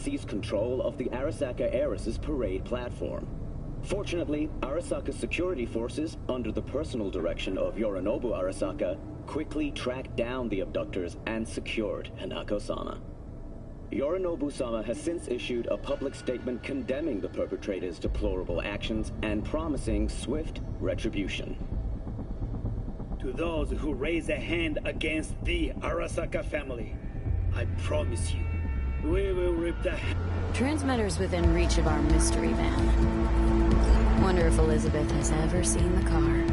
seized control of the Arasaka heiress's parade platform. Fortunately, Arasaka's security forces, under the personal direction of Yorinobu Arasaka, quickly tracked down the abductors and secured Hanako-sama. Yorinobu-sama has since issued a public statement condemning the perpetrators' deplorable actions and promising swift retribution. To those who raise a hand against the Arasaka family, I promise you, we will rip the... Transmitter's within reach of our mystery van. Wonder if Elizabeth has ever seen the car.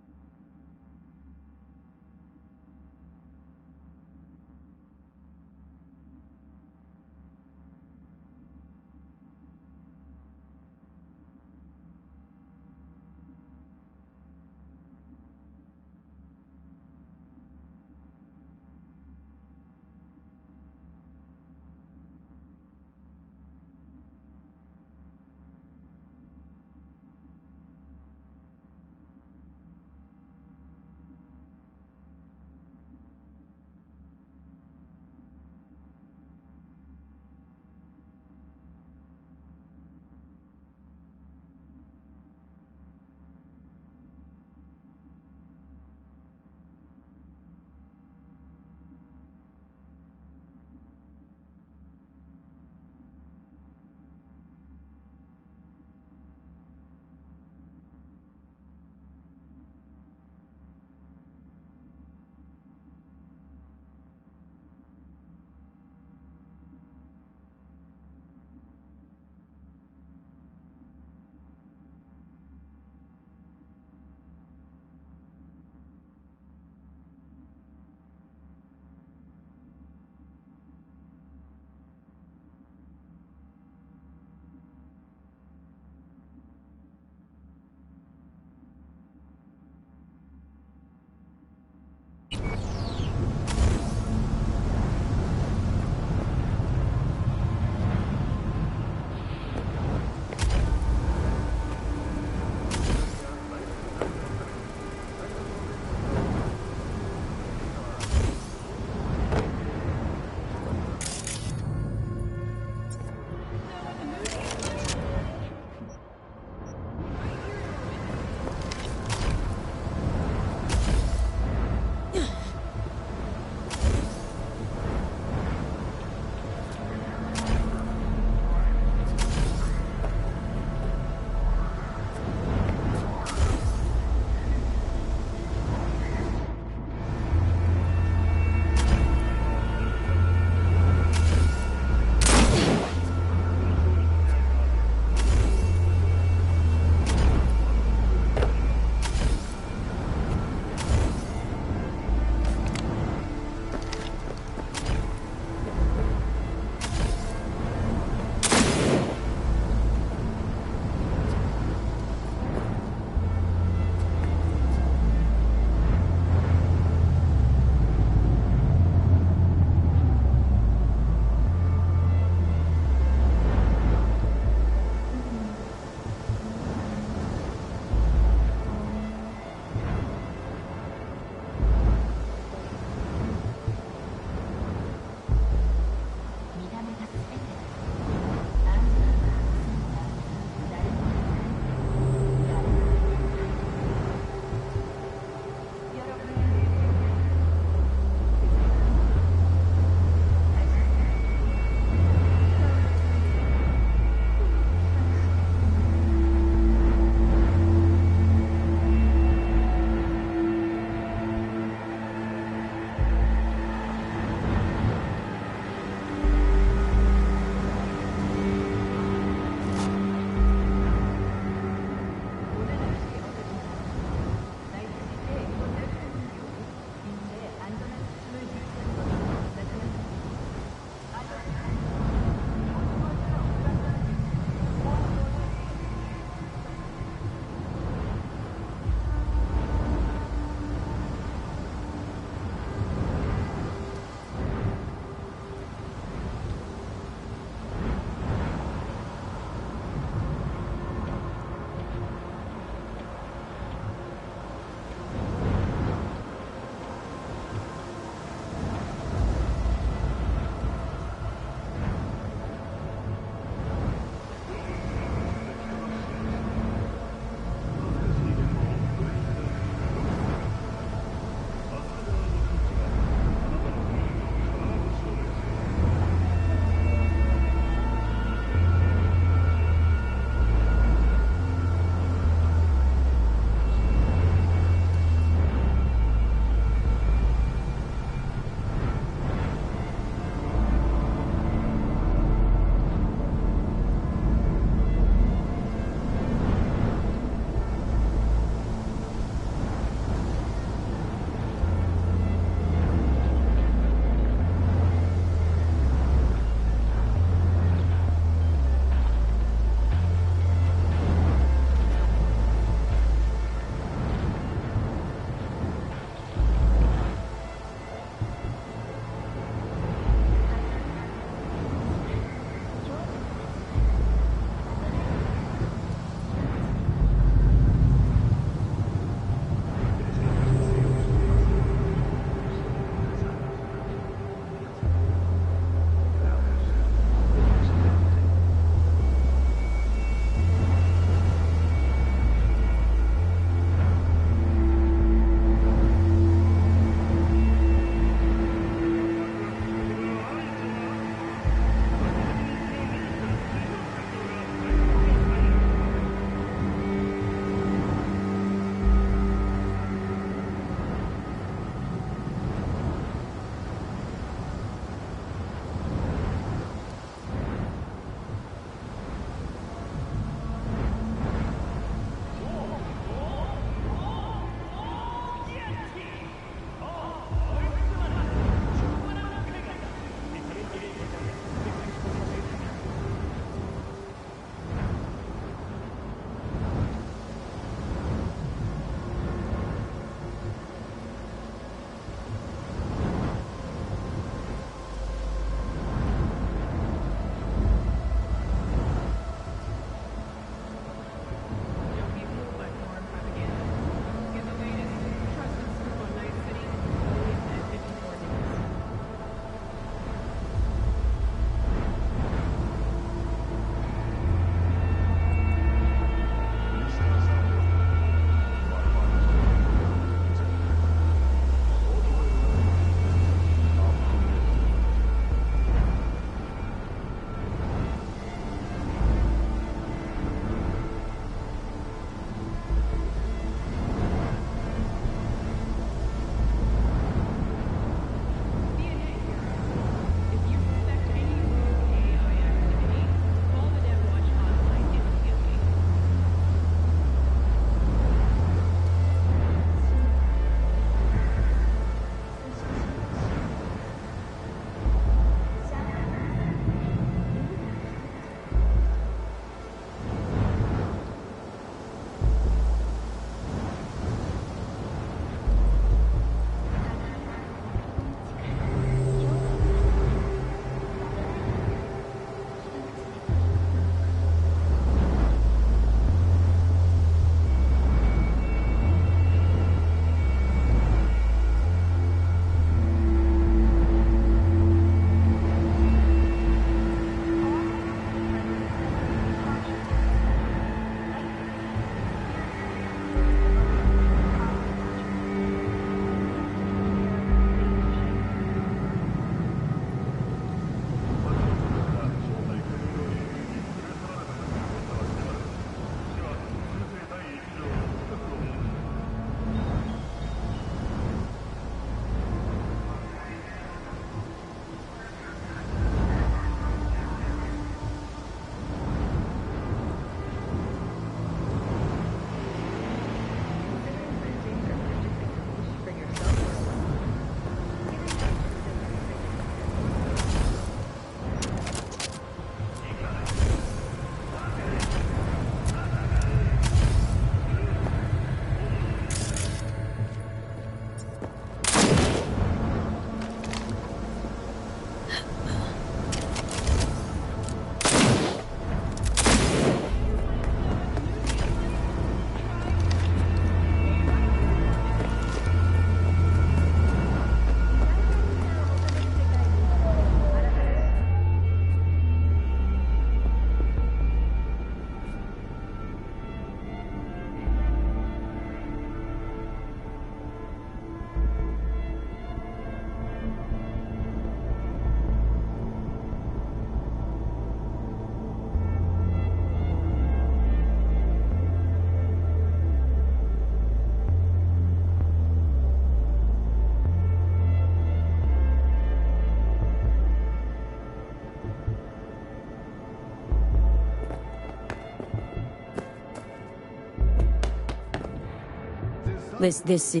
This.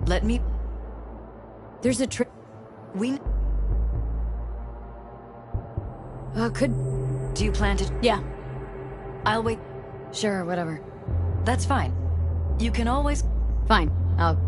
Let me... There's a trick. We... Could. Do you plan to... Yeah. I'll wait. Sure, whatever. That's fine. You can always... Fine. I'll...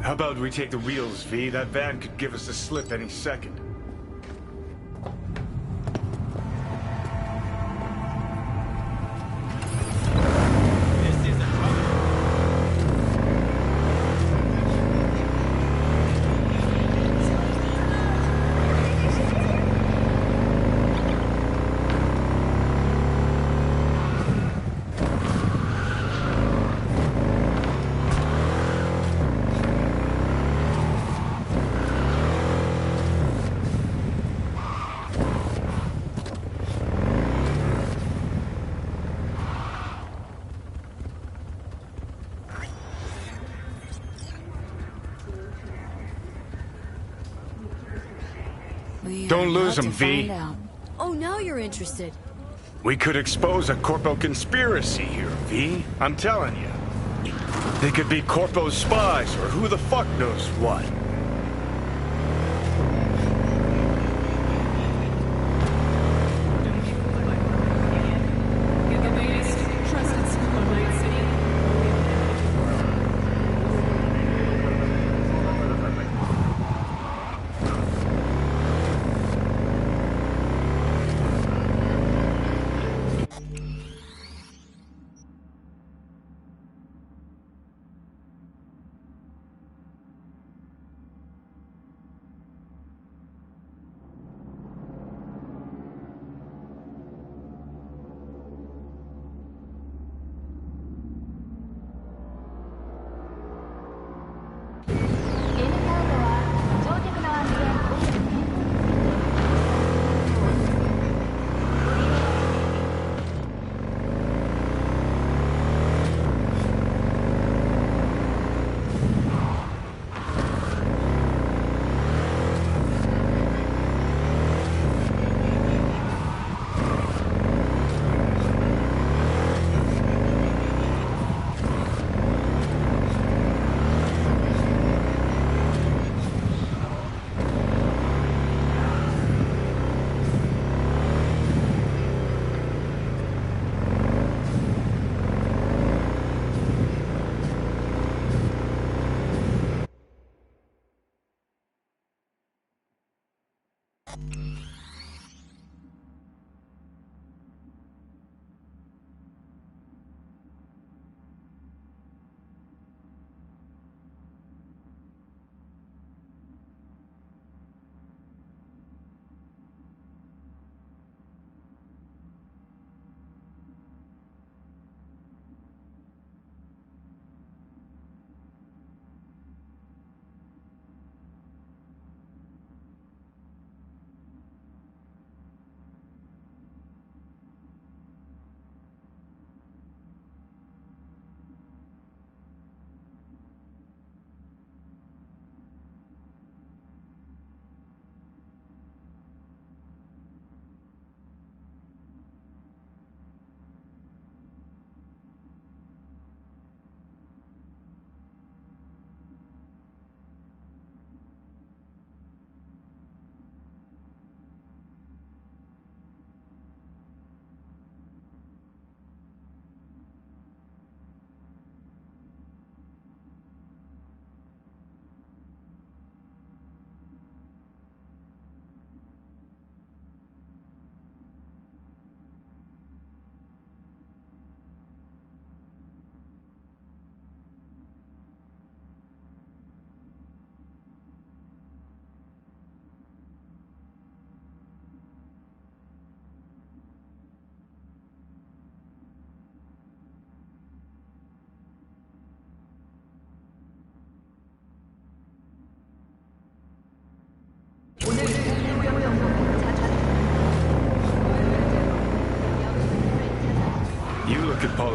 How about we take the wheels, V? That van could give us a slip any second. Don't lose them, V. Oh, now you're interested. We could expose a Corpo conspiracy here, V. I'm telling you. They could be Corpo's spies, or who the fuck knows what.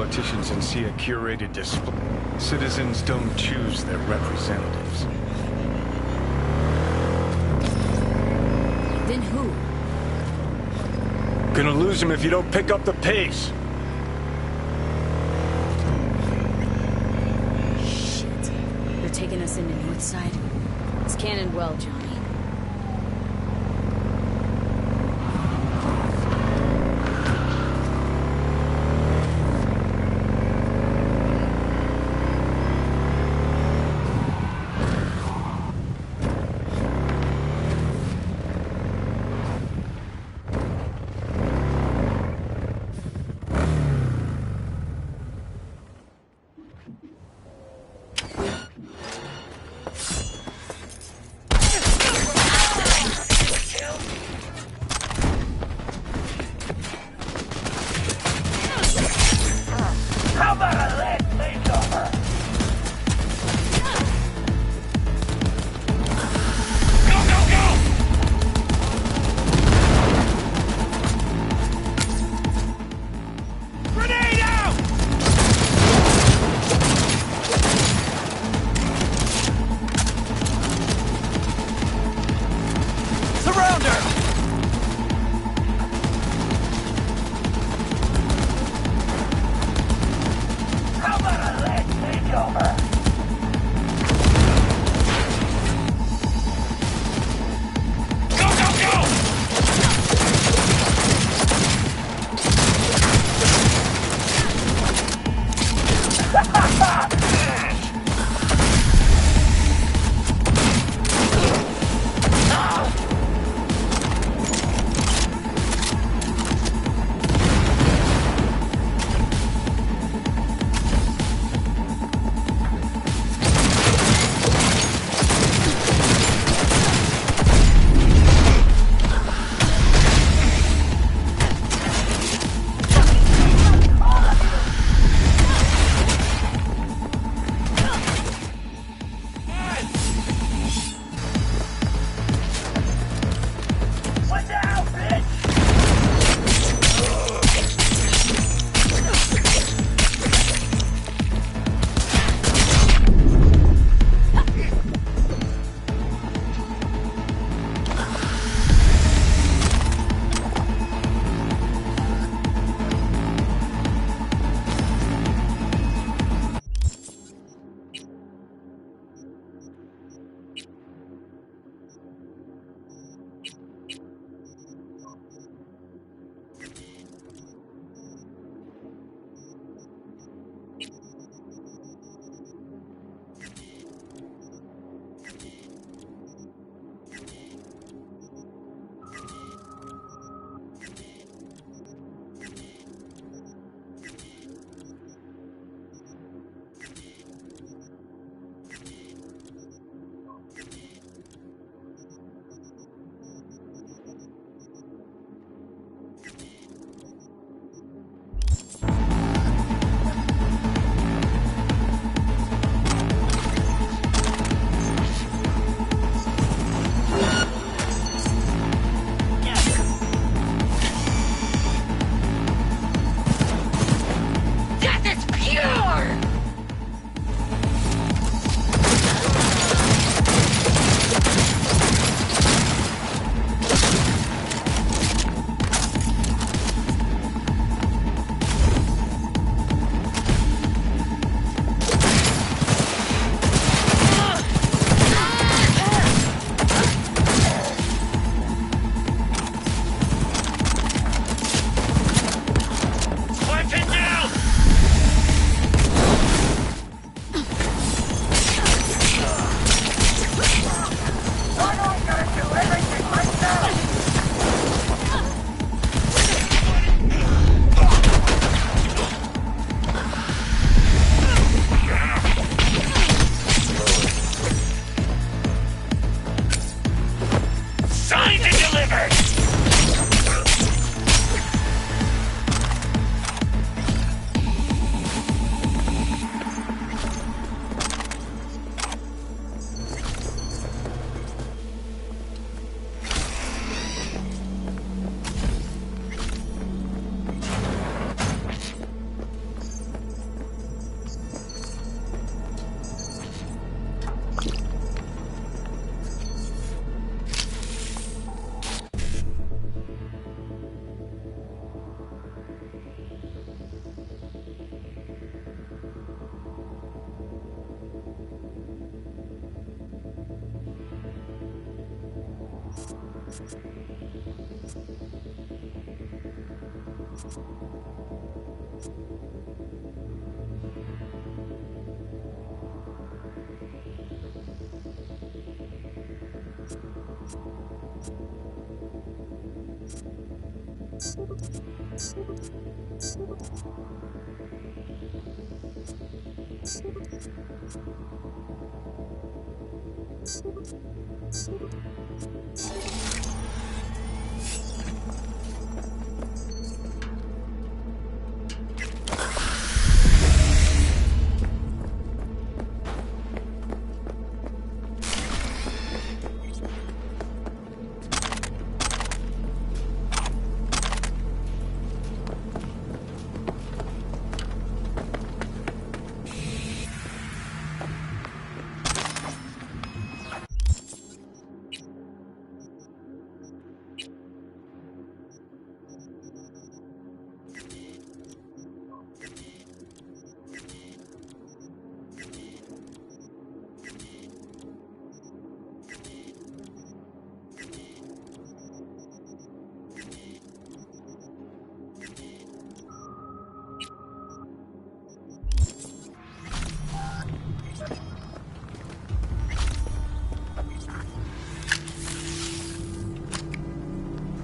politicians and see a curated display. Citizens don't choose their representatives. Then who? Gonna lose him if you don't pick up the pace. Shit. They're taking us into Northside. It's cannon well, Johnny.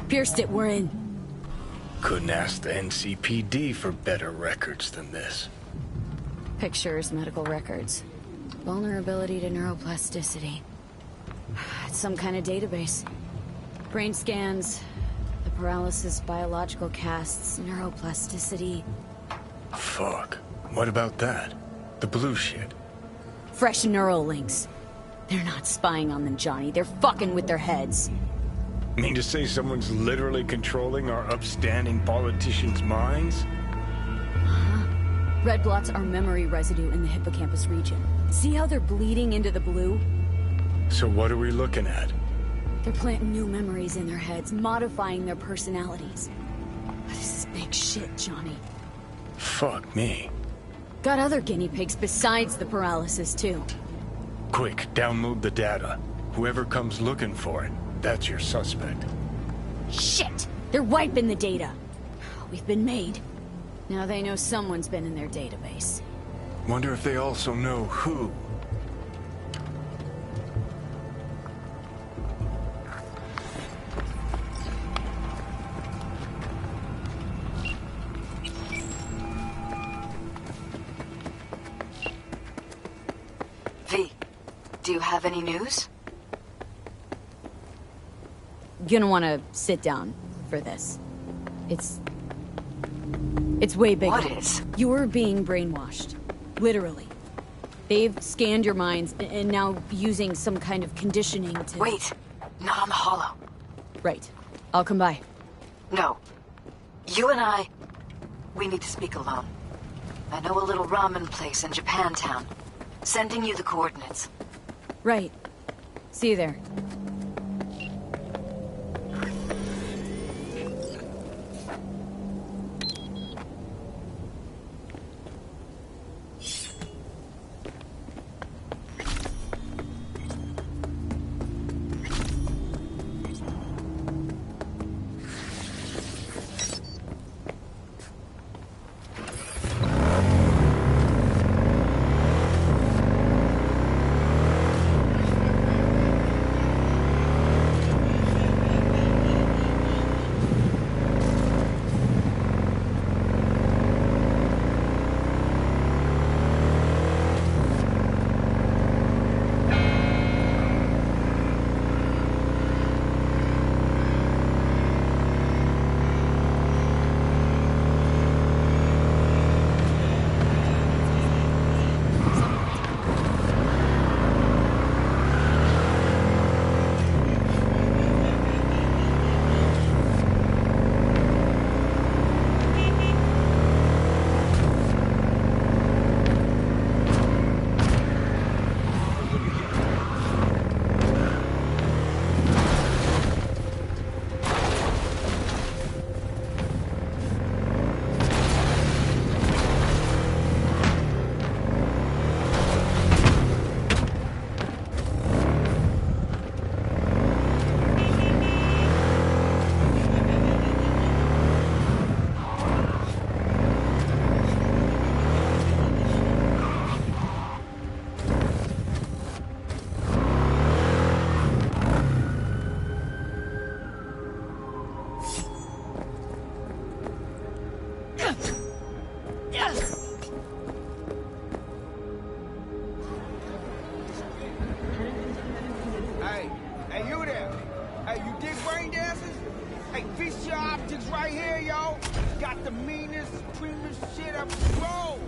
Pierced it, we're in. Couldn't ask the NCPD for better records than this. Pictures, medical records. Vulnerability to neuroplasticity. It's some kind of database. Brain scans, the paralysis, biological casts, neuroplasticity. Fuck. What about that? The blue shit. Fresh neural links. They're not spying on them, Johnny. They're fucking with their heads. Mean to say someone's literally controlling our upstanding politicians' minds? Red blots are memory residue in the hippocampus region. See how they're bleeding into the blue? So what are we looking at? They're planting new memories in their heads, modifying their personalities. This is big shit, Johnny. Fuck me. Got other guinea pigs besides the paralysis, too. Quick, download the data. Whoever comes looking for it, that's your suspect. Shit! They're wiping the data. We've been made. Now they know someone's been in their database. Wonder if they also know who. V, do you have any news? Gonna wanna sit down for this. It's way bigger. What is? You're being brainwashed. Literally. They've scanned your minds and now using some kind of conditioning to... Wait, not on the holo. Right. I'll come by. No. You and I, we need to speak alone. I know a little ramen place in Japantown. Sending you the coordinates. Right. See you there. shit up, whoa!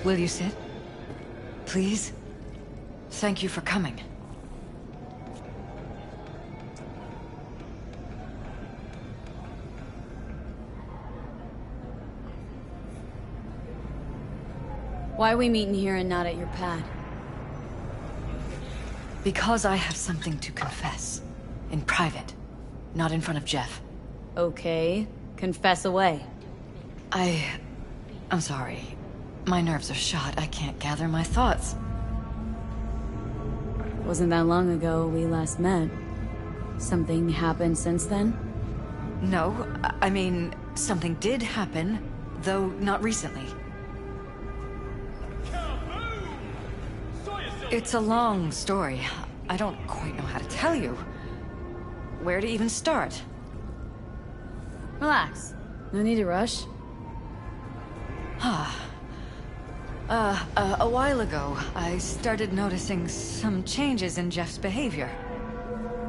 Will you sit? Please? Thank you for coming. Why are we meeting here and not at your pad? Because I have something to confess. In private. Not in front of Jeff. Okay. Confess away. I'm sorry. My nerves are shot. I can't gather my thoughts. Wasn't that long ago we last met. Something happened since then? No, I mean, something did happen, though not recently. It's a long story. I don't quite know how to tell you. Where to even start? Relax. No need to rush. A while ago, I started noticing some changes in Jeff's behavior.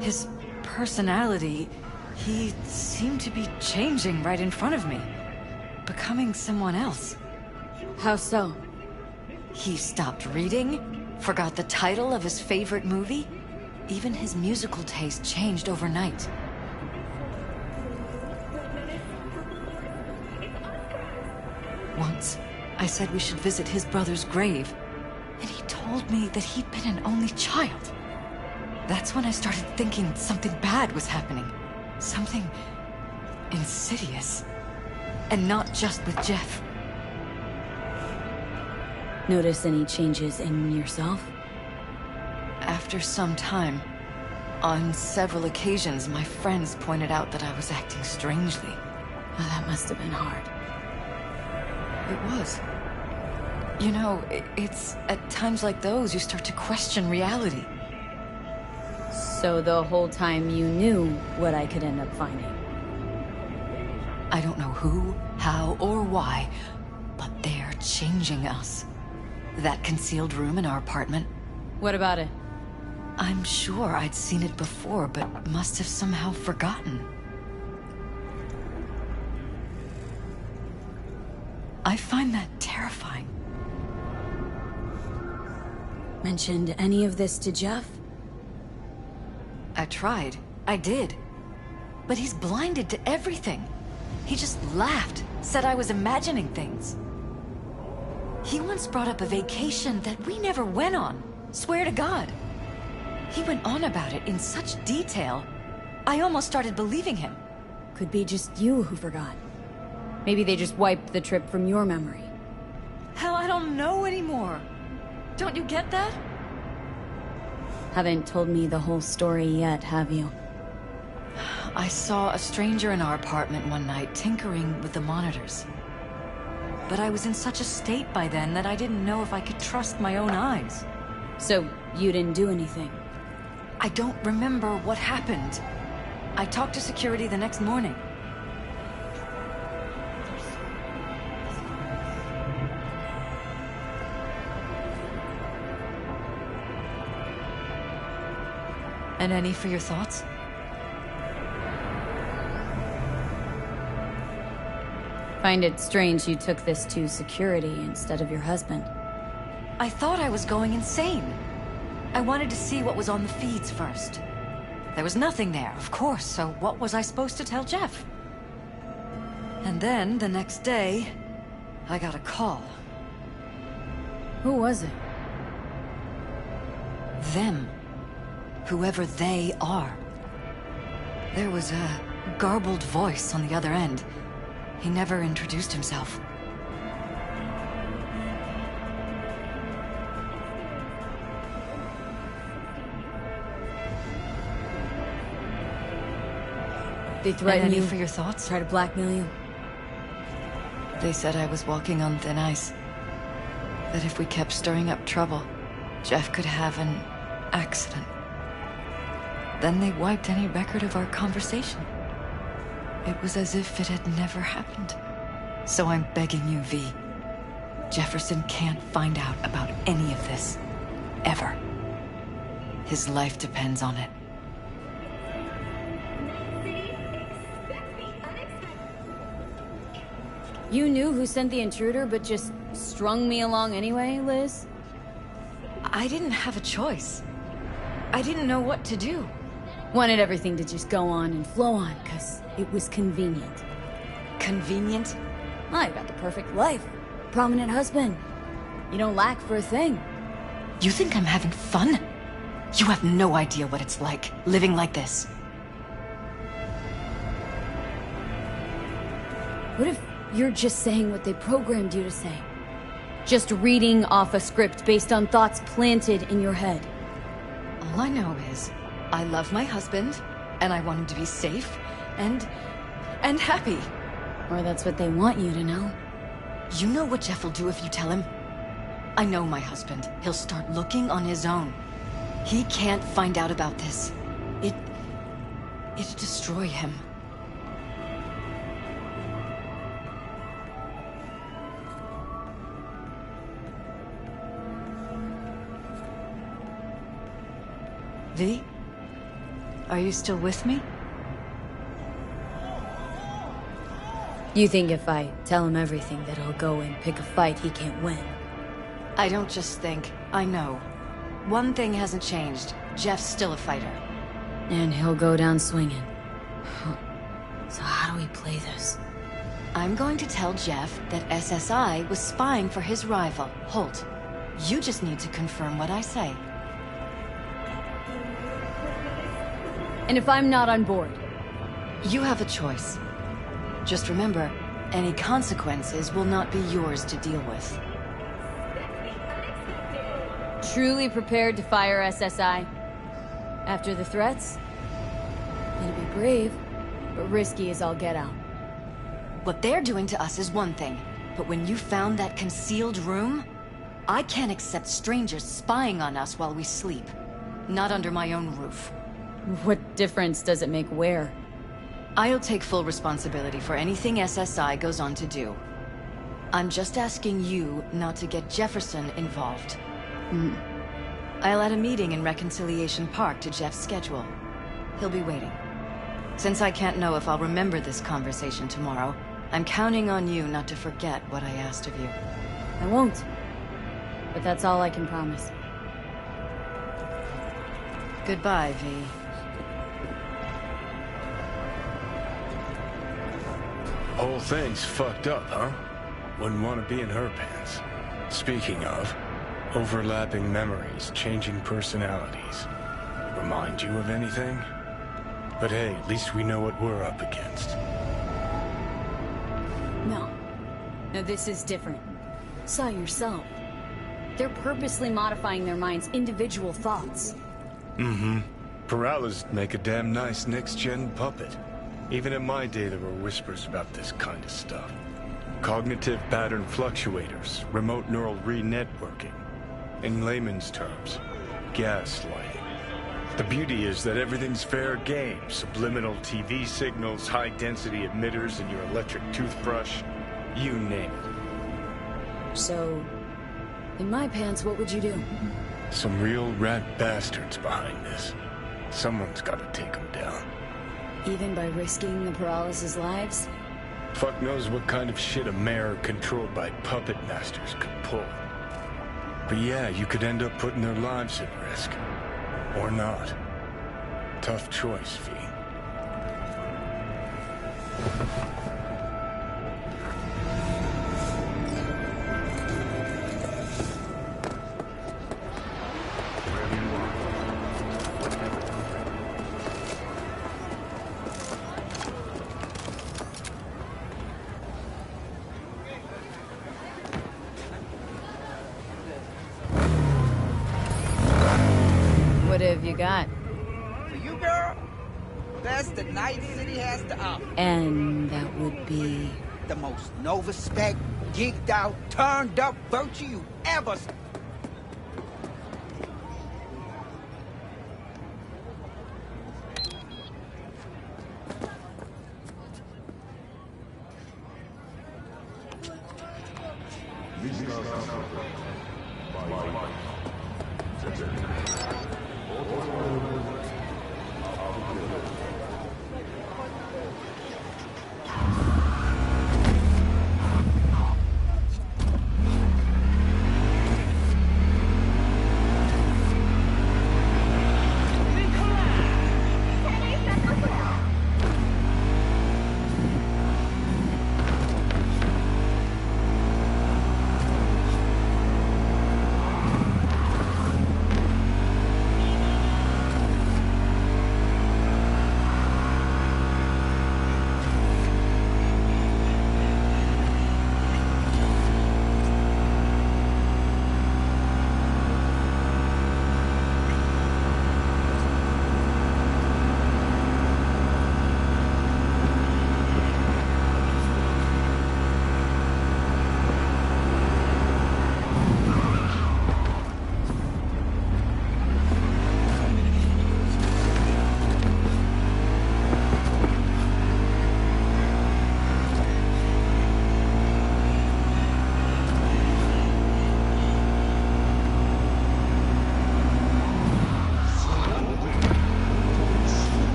His personality, he seemed to be changing right in front of me. Becoming someone else. How so? He stopped reading, forgot the title of his favorite movie. Even his musical taste changed overnight. Once, I said we should visit his brother's grave, and he told me that he'd been an only child. That's when I started thinking something bad was happening. Something insidious. And not just with Jeff. Notice any changes in yourself? After some time, on several occasions, my friends pointed out that I was acting strangely. Oh, that must have been hard. It was. You know, it's at times like those you start to question reality. So the whole time you knew what I could end up finding? I don't know who, how, or why, but they're changing us. That concealed room in our apartment. What about it? I'm sure I'd seen it before, but must have somehow forgotten. I find that terrifying. Mentioned any of this to Jeff? I tried. I did. But he's blinded to everything. He just laughed, said I was imagining things. He once brought up a vacation that we never went on. Swear to God. He went on about it in such detail, I almost started believing him. Could be just you who forgot. Maybe they just wiped the trip from your memory. Hell, I don't know anymore. Don't you get that? Haven't told me the whole story yet, have you? I saw a stranger in our apartment one night tinkering with the monitors. But I was in such a state by then that I didn't know if I could trust my own eyes. So, you didn't do anything? I don't remember what happened. I talked to security the next morning. And any for your thoughts? Find it strange you took this to security instead of your husband. I thought I was going insane. I wanted to see what was on the feeds first. There was nothing there, of course, so what was I supposed to tell Jeff? And then, the next day, I got a call. Who was it? Them. Whoever they are. There was a garbled voice on the other end. He never introduced himself. They threatened Any you? for your thoughts? Try to blackmail you? They said I was walking on thin ice. That if we kept stirring up trouble, Jeff could have an accident. Then they wiped any record of our conversation. It was as if it had never happened. So I'm begging you, V. Jefferson can't find out about any of this. Ever. His life depends on it. You knew who sent the intruder, but just strung me along anyway, Liz? I didn't have a choice. I didn't know what to do. Wanted everything to just go on and flow on, because it was convenient. Convenient? I got the perfect life. Prominent husband. You don't lack for a thing. You think I'm having fun? You have no idea what it's like, living like this. What if you're just saying what they programmed you to say? Just reading off a script based on thoughts planted in your head. All I know is, I love my husband, and I want him to be safe, and happy. Or that's what they want you to know. You know what Jeff will do if you tell him? I know my husband. He'll start looking on his own. He can't find out about this. It'd destroy him. V? Are you still with me? You think if I tell him everything that he'll go and pick a fight he can't win? I don't just think. I know. One thing hasn't changed. Jeff's still a fighter. And he'll go down swinging. So how do we play this? I'm going to tell Jeff that SSI was spying for his rival, Holt. You just need to confirm what I say. And if I'm not on board? You have a choice. Just remember, any consequences will not be yours to deal with. truly prepared to fire SSI? After the threats? It'd be brave, but risky as all get out. What they're doing to us is one thing, but when you found that concealed room, I can't accept strangers spying on us while we sleep. Not under my own roof. What difference does it make where? I'll take full responsibility for anything SSI goes on to do. I'm just asking you not to get Jefferson involved. I'll add a meeting in Reconciliation Park to Jeff's schedule. He'll be waiting. Since I can't know if I'll remember this conversation tomorrow, I'm counting on you not to forget what I asked of you. I won't. But that's all I can promise. Goodbye, V. Whole thing's fucked up, huh? Wouldn't want to be in her pants. Speaking of, overlapping memories, changing personalities. Remind you of anything? But hey, at least we know what we're up against. No. No, this is different. Saw yourself. They're purposely modifying their minds' individual thoughts. Perala's make a damn nice next-gen puppet. Even in my day, there were whispers about this kind of stuff. Cognitive pattern fluctuators, remote neural re-networking. In layman's terms, gaslighting. The beauty is that everything's fair game. Subliminal TV signals, high-density emitters in your electric toothbrush. You name it. So, in my pants, what would you do? Some real rat bastards behind this. Someone's gotta take them down. Even by risking the Perales' lives? Fuck knows what kind of shit a mayor controlled by puppet masters could pull. But yeah, you could end up putting their lives at risk. Or not. Tough choice, V. What have you got? For you, girl, best the Night City has to offer. And that would be... The most Nova-spec, geeked out, turned up virtue you ever...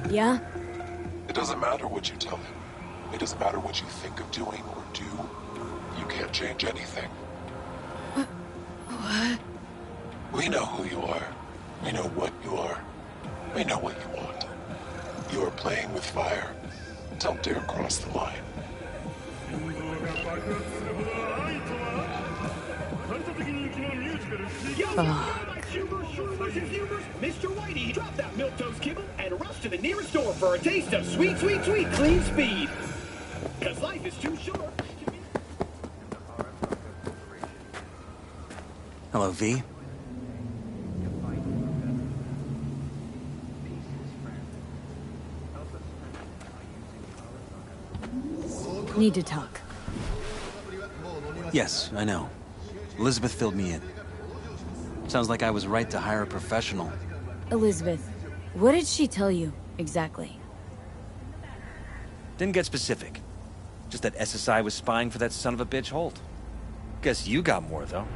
Yeah? It doesn't matter what you tell him. It doesn't matter what you think of doing or do. You can't change anything. What? We know who you are. We know what you are. We know what you want. You are playing with fire. Don't dare cross the line. Mr. Whitey, drop that milquetoast kibble and rush to the nearest store for a taste of sweet, sweet, sweet clean speed. Cause life is too short. Hello, V. Need to talk. Yes, I know. Elizabeth filled me in. Sounds like I was right to hire a professional. Elizabeth, what did she tell you, exactly? Didn't get specific. Just that SSI was spying for that son of a bitch Holt. Guess you got more, though.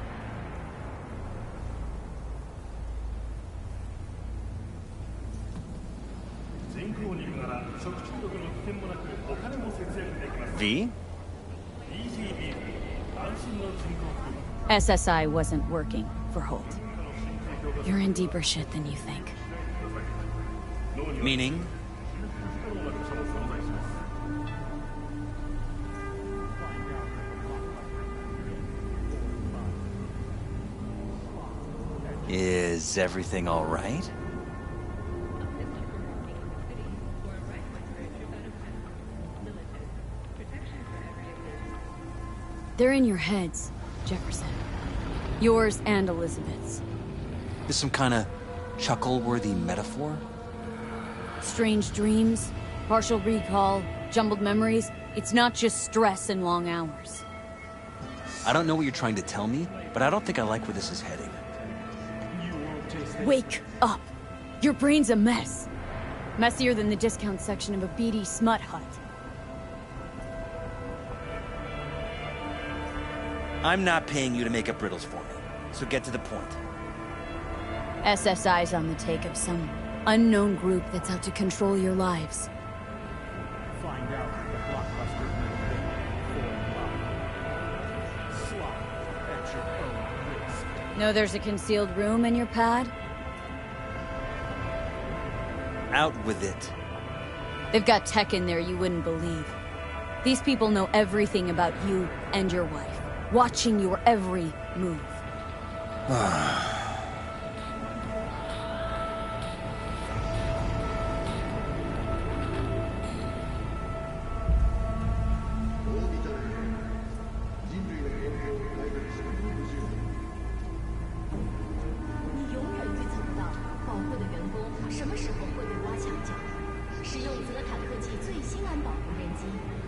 V? SSI wasn't working for Holt. You're in deeper shit than you think. Meaning? Is everything all right? They're in your heads, Jefferson. Yours and Elizabeth's. Is some kind of chuckle-worthy metaphor? Strange dreams, partial recall, jumbled memories. It's not just stress and long hours. I don't know what you're trying to tell me, but I don't think I like where this is heading. Wake up! Your brain's a mess. Messier than the discount section of a beady smut hut. I'm not paying you to make up riddles for me, so get to the point. SSI's on the take of some unknown group that's out to control your lives. Find out the blockbuster slot at your own risk. Know there's a concealed room in your pad? Out with it. They've got tech in there you wouldn't believe. These people know everything about you and your wife. Watching your every move.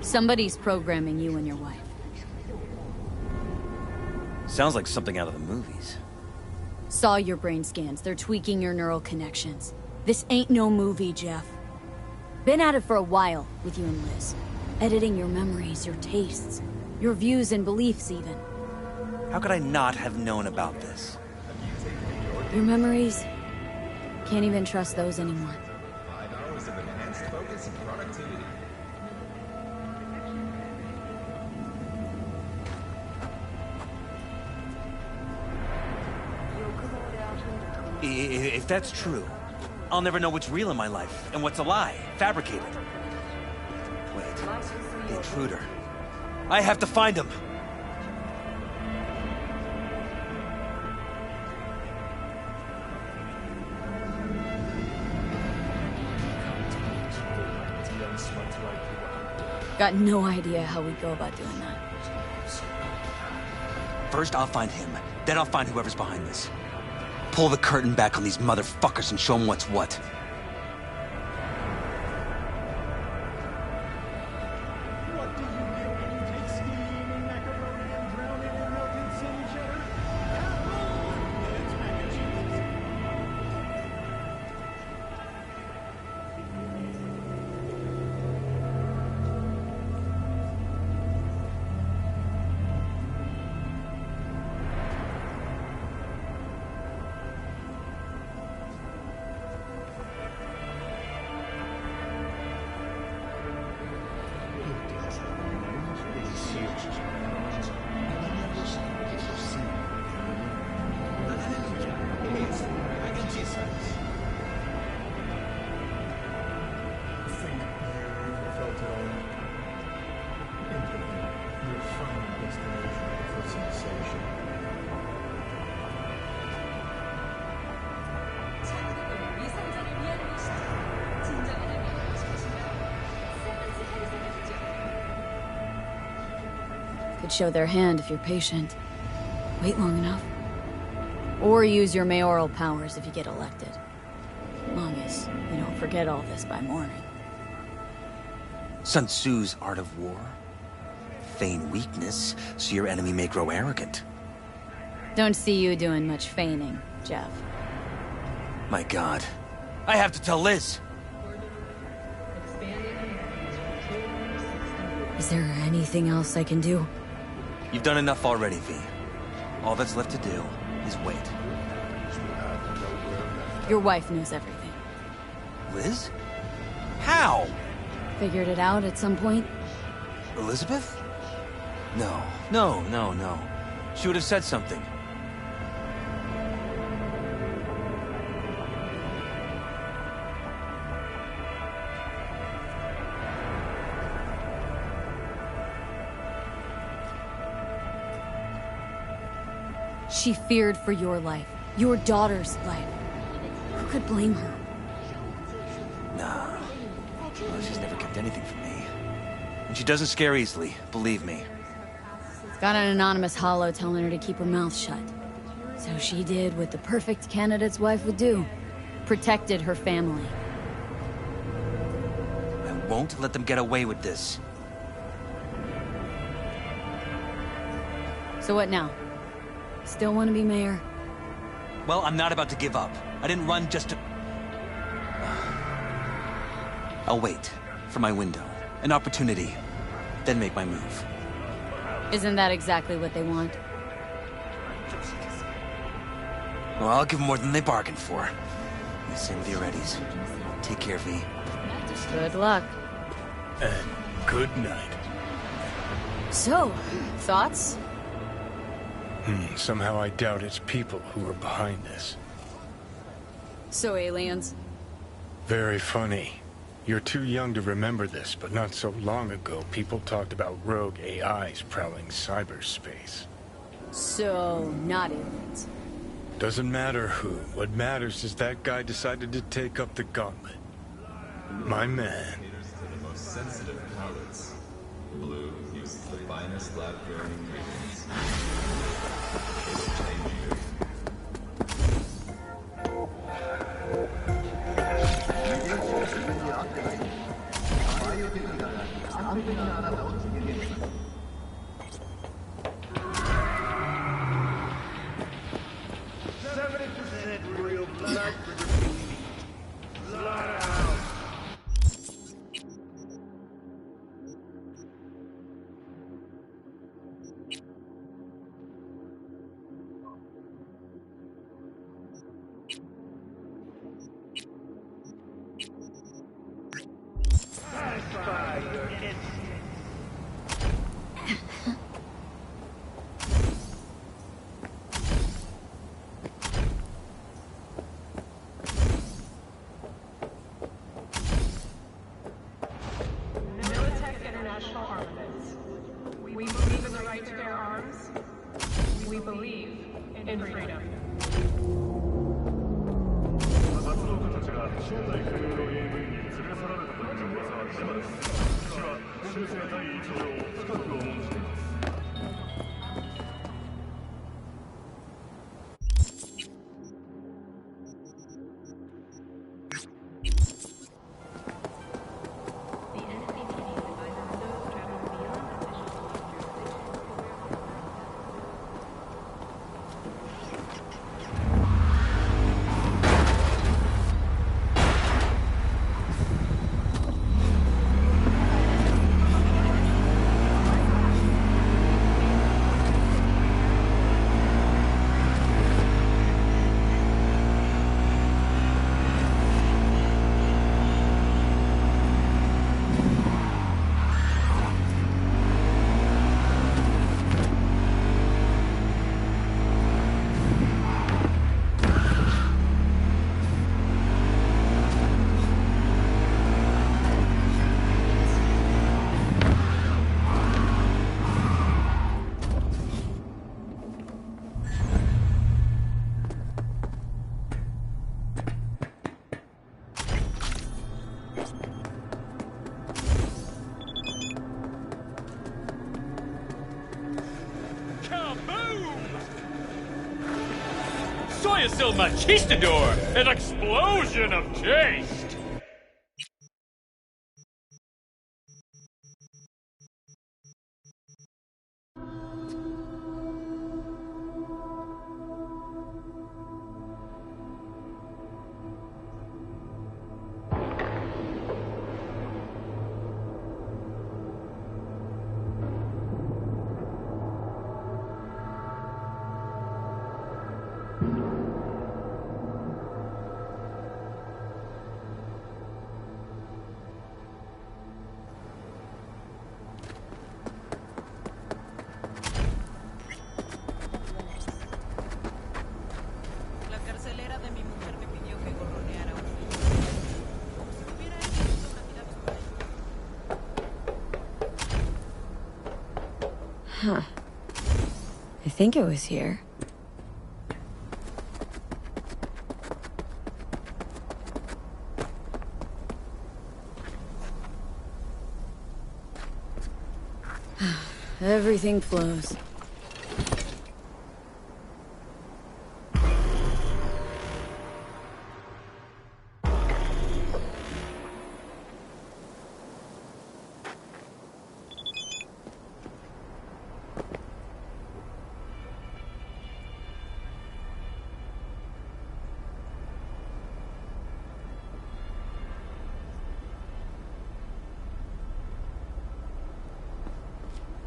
Somebody's programming you and your wife. Sounds like something out of the movies. Saw your brain scans. They're tweaking your neural connections. This ain't no movie, Jeff. Been at it for a while with you and Liz. Editing your memories, your tastes, your views and beliefs even. How could I not have known about this? Your memories? Can't even trust those anymore. 5 hours of enhanced focus and productivity. If that's true, I'll never know what's real in my life and what's a lie, fabricated. Wait, the intruder. I have to find him! Got no idea how we'd go about doing that. First, I'll find him. Then I'll find whoever's behind this. Pull the curtain back on these motherfuckers and show them what's what. What do you get when you take steaming macaroni and drown it in melted city cheddar? It's mac and cheese. Could show their hand if you're patient. Wait long enough. Or use your mayoral powers if you get elected. Long as you don't forget all this by morning. Sun Tzu's art of war? Feign weakness, so your enemy may grow arrogant. Don't see you doing much feigning, Jeff. My God. I have to tell Liz! Is there anything else I can do? You've done enough already, V. All that's left to do is wait. Your wife knows everything. Liz? How? Figured it out at some point? Elizabeth? No. She would have said something. She feared for your life, your daughter's life. Who could blame her? Nah. Well, she's never kept anything from me. And she doesn't scare easily, believe me. Got an anonymous holo telling her to keep her mouth shut. So she did what the perfect candidate's wife would do. Protected her family. I won't let them get away with this. So what now? Still want to be mayor? Well, I'm not about to give up. I didn't run just to... I'll wait for my window, an opportunity, then make my move. Isn't that exactly what they want? Well, I'll give them more than they bargained for. And same with your Eddies. Take care, V. Good luck. And good night. So, thoughts? Somehow I doubt it's people who are behind this. So aliens? Very funny. You're too young to remember this, but not so long ago, people talked about rogue AIs prowling cyberspace. So, not aliens. Doesn't matter who. What matters is that guy decided to take up the gauntlet. My man. Caters to the most sensitive palates. Blue uses the finest lab-grown ingredients. It'll change you. Soy es el machistador, an explosion of taste. Huh. I think it was here. Everything flows.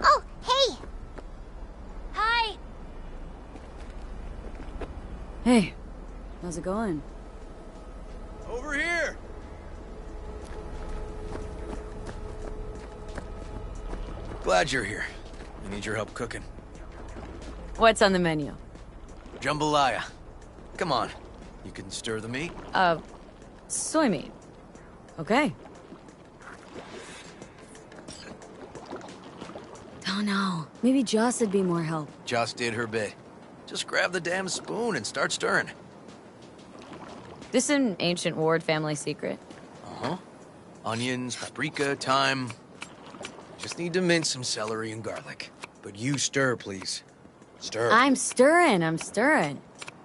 Oh, hey! Hi! Hey, how's it going? Over here! Glad you're here. I need your help cooking. What's on the menu? Jambalaya. Come on. You can stir the meat? Soy meat. Okay. Oh no, maybe Joss would be more help. Joss did her bit. Just grab the damn spoon and start stirring. This an ancient Ward family secret. Uh-huh. Onions, paprika, thyme. Just need to mince some celery and garlic. But you stir, please. Stir. I'm stirring.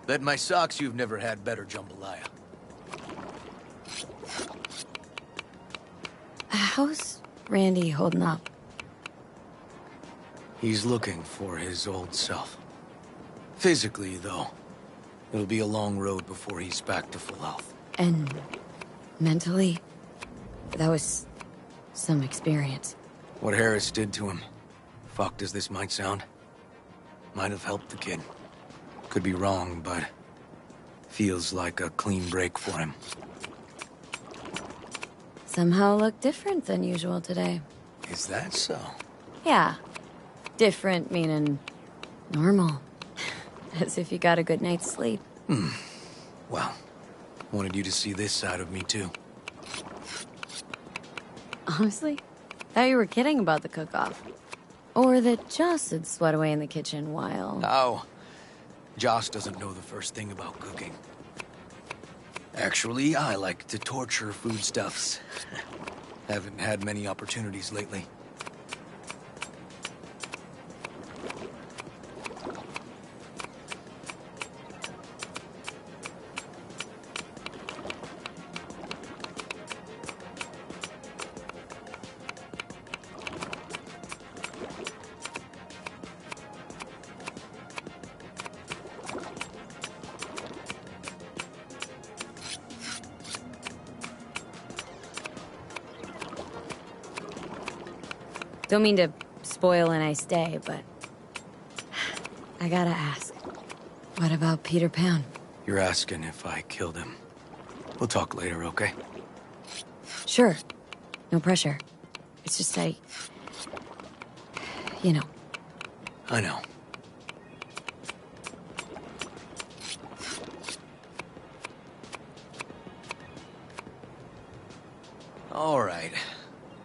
Bet my socks you've never had better jambalaya. How's Randy holding up? He's looking for his old self. Physically, though. It'll be a long road before he's back to full health. And mentally, that was some experience. What Harris did to him, fucked as this might sound, might have helped the kid. Could be wrong, but feels like a clean break for him. Somehow look different than usual today. Is that so? Yeah. Different meaning normal. As if you got a good night's sleep. Well, wanted you to see this side of me, too. Honestly, thought you were kidding about the cook-off. Or that Joss had sweat away in the kitchen while... Oh. Joss doesn't know the first thing about cooking. Actually, I like to torture foodstuffs. Haven't had many opportunities lately. Don't mean to spoil a nice day, but... I gotta ask. What about Peter Pan? You're asking if I killed him. We'll talk later, okay? Sure. No pressure. It's just you know. I know. All right.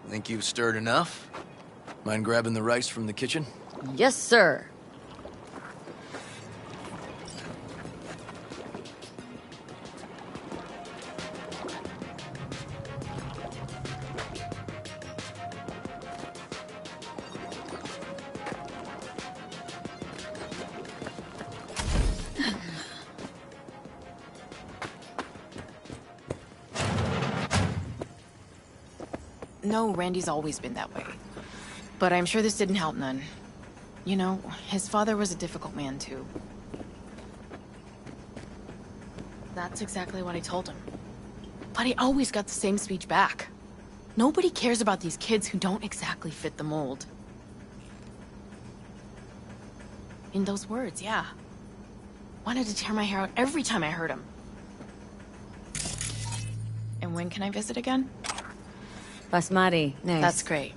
Think you've stirred enough? Mind grabbing the rice from the kitchen? Yes, sir. no, Randy's always been that way. But I'm sure this didn't help none. You know, his father was a difficult man, too. That's exactly what I told him. But he always got the same speech back. Nobody cares about these kids who don't exactly fit the mold. In those words, yeah. Wanted to tear my hair out every time I heard him. And when can I visit again? Basmati, nice. That's great.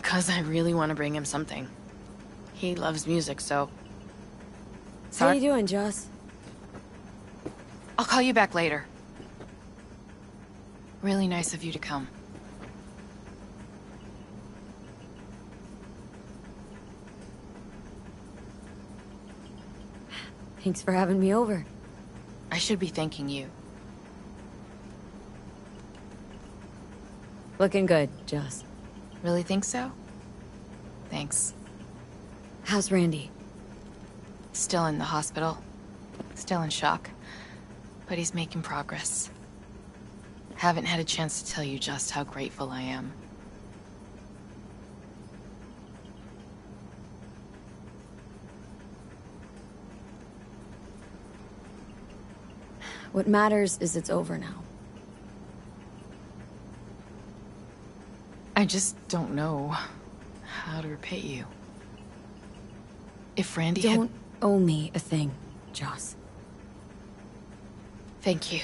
'Cause I really want to bring him something. He loves music, so... How you doing, Joss? I'll call you back later. Really nice of you to come. Thanks for having me over. I should be thanking you. Looking good, Joss. Really think so? Thanks. How's Randy? Still in the hospital. Still in shock. But he's making progress. Haven't had a chance to tell you just how grateful I am. What matters is it's over now. I just don't know how to repay you. If Randy Don't owe me a thing, Joss. Thank you.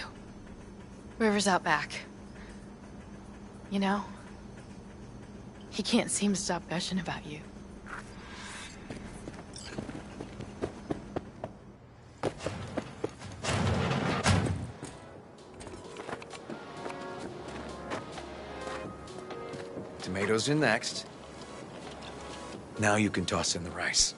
River's out back. You know, he can't seem to stop gushing about you. Tomatoes in next. Now you can toss in the rice.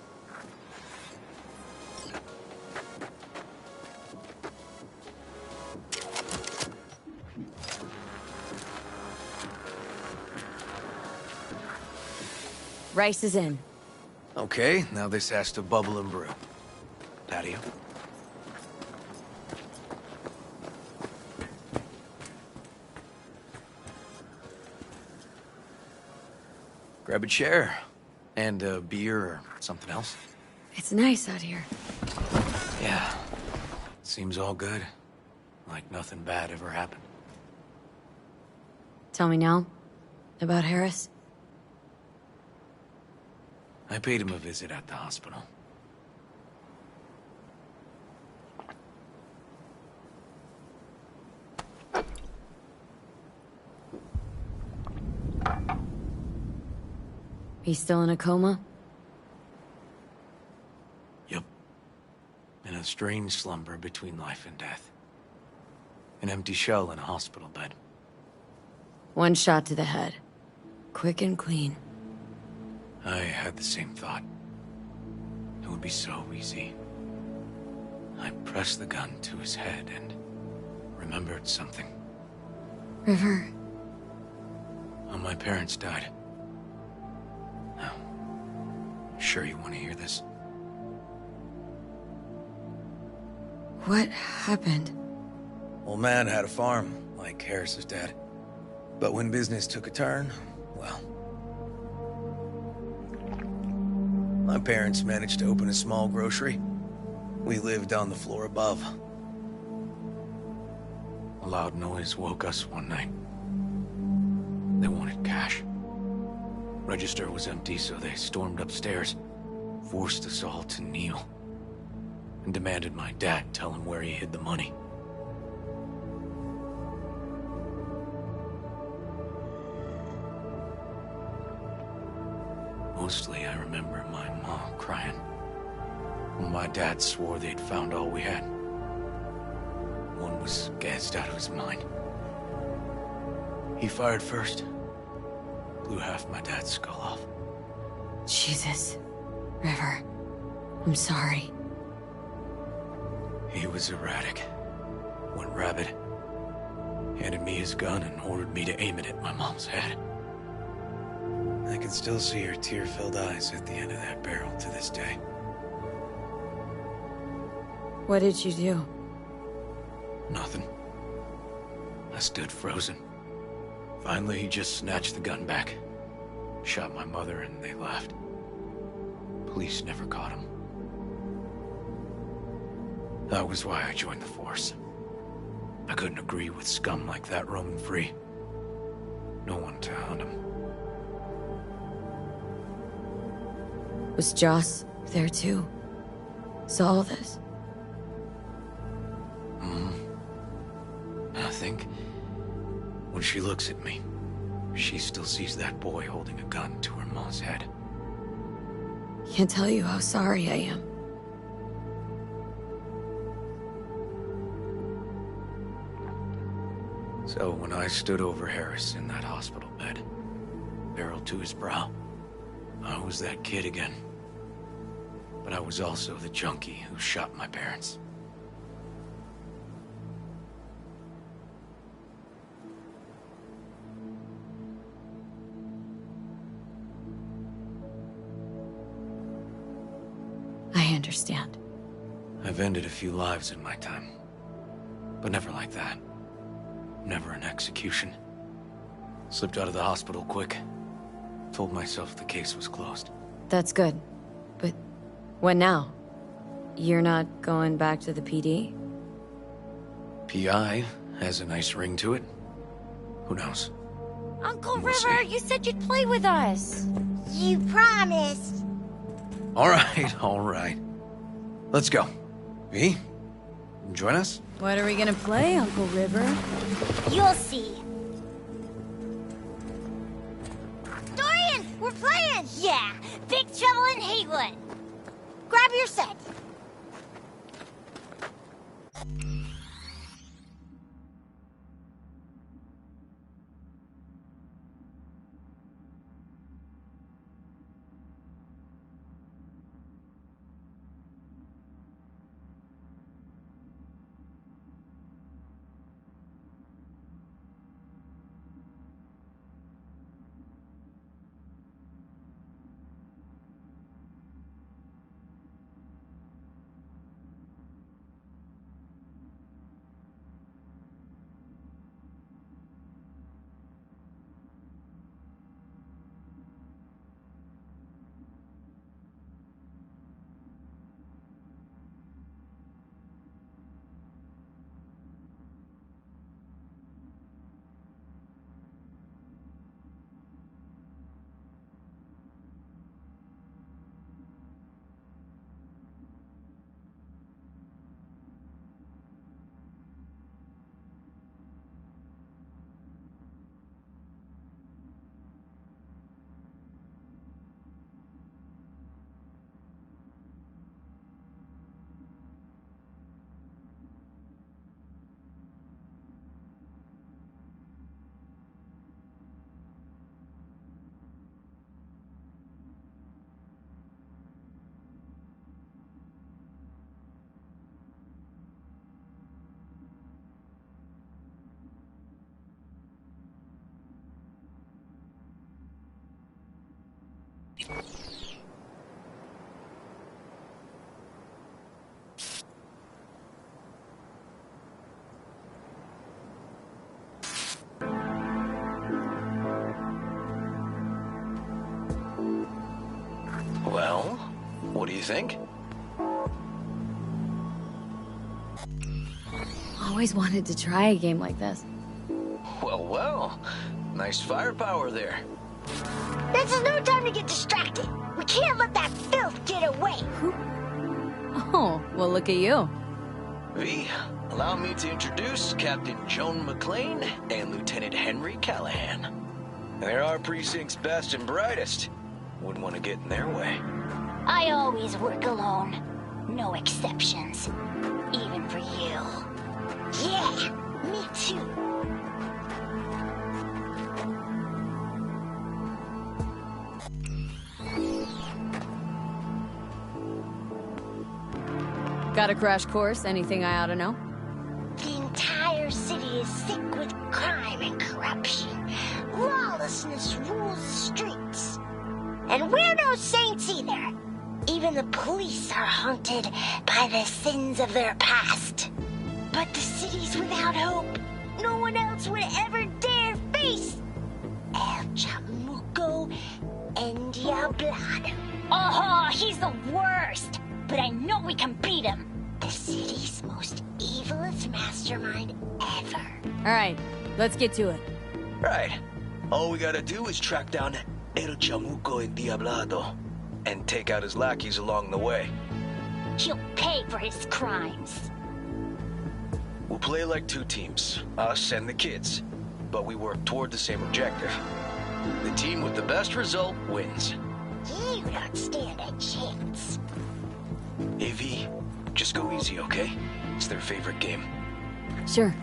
Rice is in. Okay, now this has to bubble and brew. Patio. Grab a chair. And a beer or something else. It's nice out here. Yeah. Seems all good. Like nothing bad ever happened. Tell me now. About Harris? I paid him a visit at the hospital. He's still in a coma? Yep. In a strange slumber between life and death. An empty shell in a hospital bed. One shot to the head. Quick and clean. I had the same thought. It would be so easy. I pressed the gun to his head and remembered something. River. When my parents died. Now, sure you want to hear this? What happened? Old man had a farm, like Harris's dad. But when business took a turn, well... my parents managed to open a small grocery. We lived on the floor above. A loud noise woke us one night. They wanted cash. Register was empty, so they stormed upstairs, forced us all to kneel, and demanded my dad tell him where he hid the money. Mostly, I remember my mom crying. When my dad swore they'd found all we had. One was gassed out of his mind. He fired first. Blew half my dad's skull off. Jesus. River. I'm sorry. He was erratic. Went rabid. Handed me his gun and ordered me to aim it at my mom's head. I can still see her tear-filled eyes at the end of that barrel to this day. What did you do? Nothing. I stood frozen. Finally, he just snatched the gun back. Shot my mother and they left. Police never caught him. That was why I joined the force. I couldn't agree with scum like that roaming free. No one to hound him. Was Joss there too? Saw all this? I think when she looks at me, she still sees that boy holding a gun to her mom's head. Can't tell you how sorry I am. So when I stood over Harris in that hospital bed, barrel to his brow, I was that kid again. But I was also the junkie who shot my parents. I understand. I've ended a few lives in my time, but never like that. Never an execution. Slipped out of the hospital quick. Told myself the case was closed. That's good. But what now? You're not going back to the PD? PI has a nice ring to it. Who knows? Uncle We'll River, see. you said you'd play with us. You promised. All right. Let's go. V, join us? What are we gonna play, Uncle River? You'll see. Dorian, we're playing! Yeah, Big Trouble in Haywood. Grab your set. Well, what do you think? Always wanted to try a game like this. Well. Nice firepower there. This is no time to get distracted. We can't let that filth get away. Oh, well, look at you. V, allow me to introduce Captain Joan McClane and Lieutenant Henry Callahan. They're our precinct's best and brightest. Wouldn't want to get in their way. I always work alone. No exceptions. Even for you. Yeah, me too. Got a crash course? Anything I ought to know? The entire city is sick with crime and corruption. Lawlessness rules the streets. And we're no saints either. Even the police are haunted by the sins of their past. But the city's without hope. No one else would ever dare face Diablado. Oh, he's the worst! But I know we can beat him. The city's most evilest mastermind ever. Alright, let's get to it. Right. All we gotta do is track down El Chamuco Endiablado and take out his lackeys along the way. He'll pay for his crimes. We'll play like two teams, us and the kids, but we work toward the same objective. The team with the best result wins. You don't stand a chance. AV, just go easy, okay? It's their favorite game. Sure.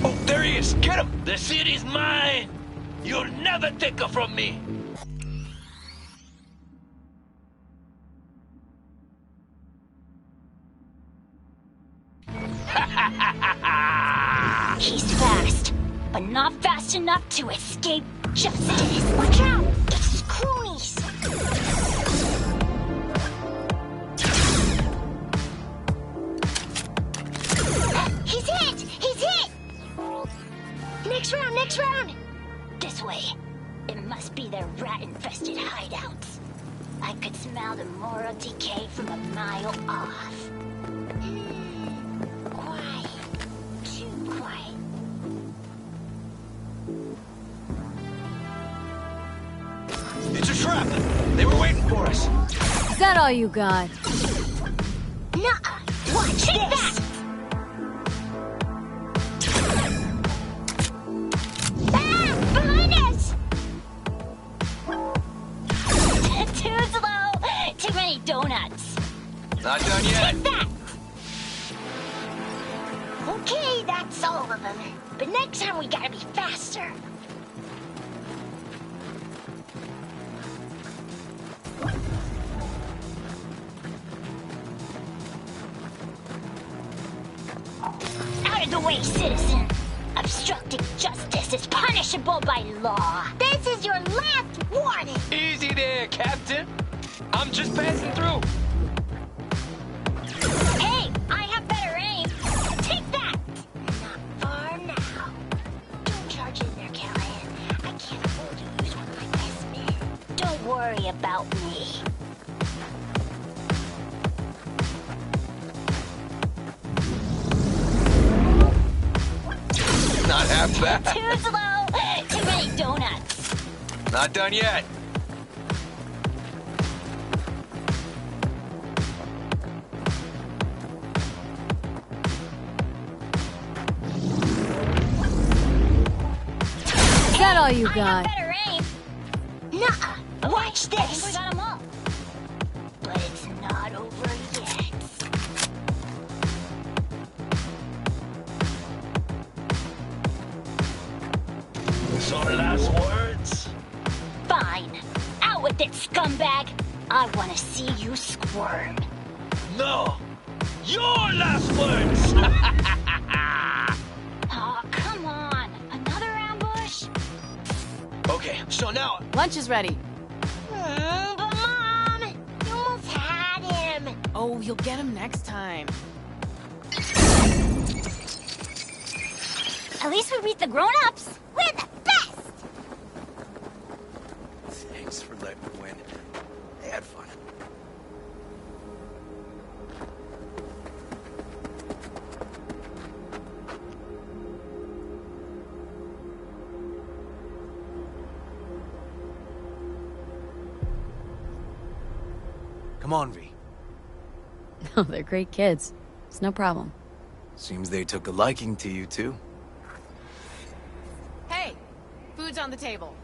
Oh, there he is! Get him! The city's mine! You'll never take her from me! He's fast, but not fast enough to escape justice. Watch out! It's cronies! He's hit! He's hit! Next round, next round! This way. It must be their rat-infested hideouts. I could smell the moral decay from a mile off. Quiet. Too quiet. It's a trap! They were waiting for us! Is that all you got? Nuh-uh! Watch this! Ah! Behind us! Too slow! Too many donuts! Not done yet! Take that! Okay, that's all of them. But next time we gotta be faster. Out of the way, citizen! Obstructing justice is punishable by law. This is your last warning! Easy there, Captain. I'm just passing through. Hey, I have better aim! Take that! Not far now. Don't charge in there, Callahan. I can't afford to lose one of my best men. Don't worry about me. Not half bad! Too slow! Too many donuts! Not done yet! Is that all you I got? have better aim! Nuh-uh! Watch this! I think we got them all. But it's not over yet. So last words? Fine. Out with it, scumbag! I want to see you squirm. No! Your last words! Oh, come on. Another ambush? Okay, so now... Lunch is ready. But Mom! You almost had him! Oh, you'll get him next time. At least we beat the grown-ups! We're the best! Thanks for letting me win. They had fun. Come on, V. Oh, they're great kids. It's no problem. Seems they took a liking to you, too. Hey, food's on the table.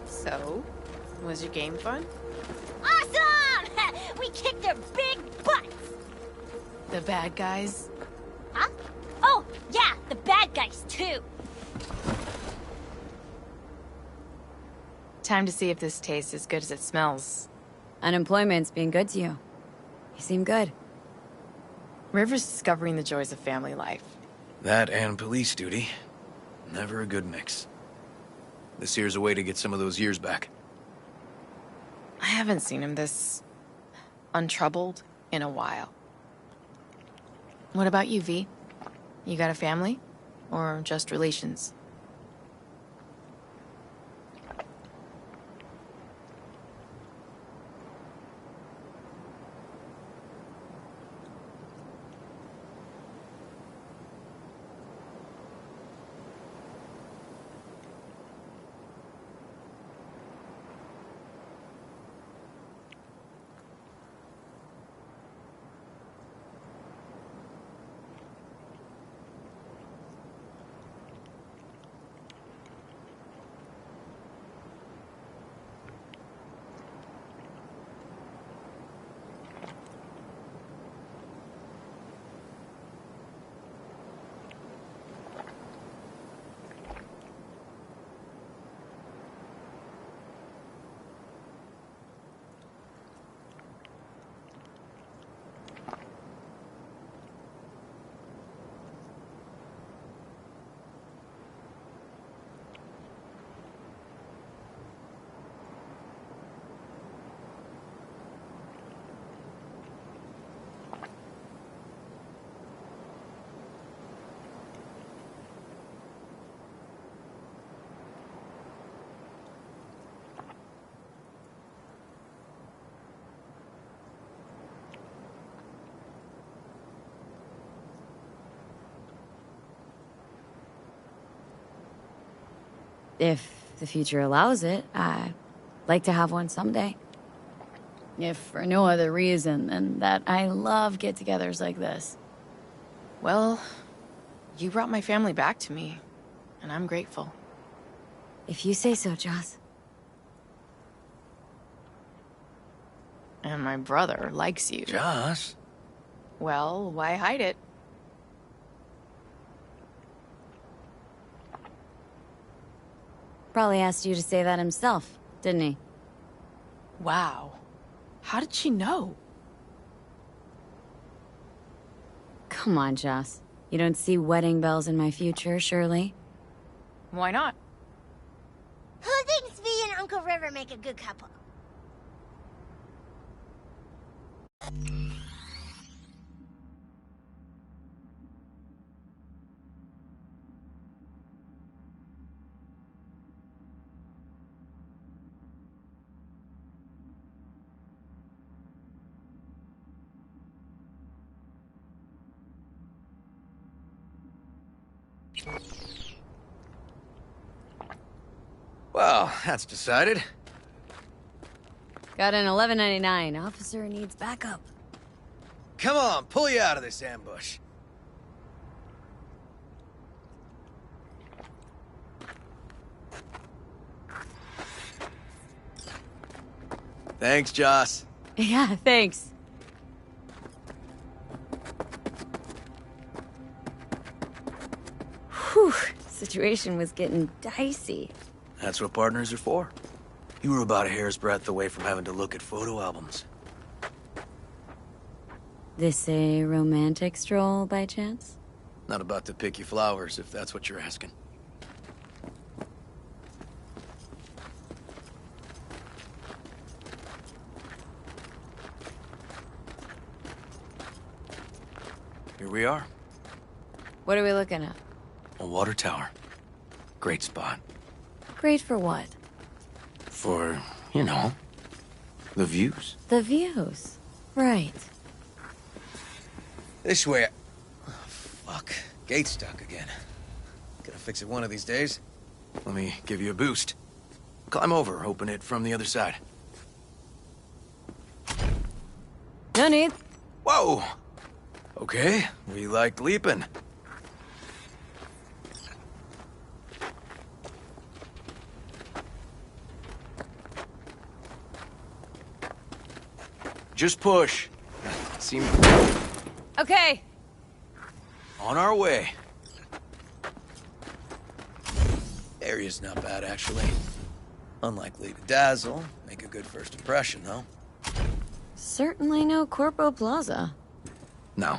So, was your game fun? Awesome! We kicked their big butts! The bad guys? Huh? Oh, yeah, the bad guys, too. Time to see if this tastes as good as it smells. Unemployment's being good to you. You seem good. River's discovering the joys of family life. That and police duty. Never a good mix. This here's a way to get some of those years back. I haven't seen him this... untroubled in a while. What about you, V? You got a family? Or just relations? If the future allows it, I'd like to have one someday. If for no other reason than that I love get-togethers like this. Well, you brought my family back to me, and I'm grateful. If you say so, Joss. And my brother likes you. Joss? Well, why hide it? Probably asked you to say that himself, didn't he? Wow. How did she know? Come on, Joss. You don't see wedding bells in my future, surely? Why not? Who thinks V and Uncle River make a good couple? Well, that's decided. Got an 1199. Officer needs backup. Come on, pull you out of this ambush. Thanks, Joss. Yeah, thanks. Whew, situation was getting dicey. That's what partners are for. You were about a hair's breadth away from having to look at photo albums. This a romantic stroll, by chance? Not about to pick you flowers, if that's what you're asking. Here we are. What are we looking at? A water tower. Great spot. Great for what? For, you know, the views. The views. Right. This way. Oh, fuck. Gate's stuck again. Gonna fix it one of these days. Let me give you a boost. Climb over, open it from the other side. No need. Whoa! Okay, we like leaping. Just push. Seem Okay. on our way. Area's not bad, actually. Unlikely to dazzle. Make a good first impression, though. Certainly no Corpo Plaza. No.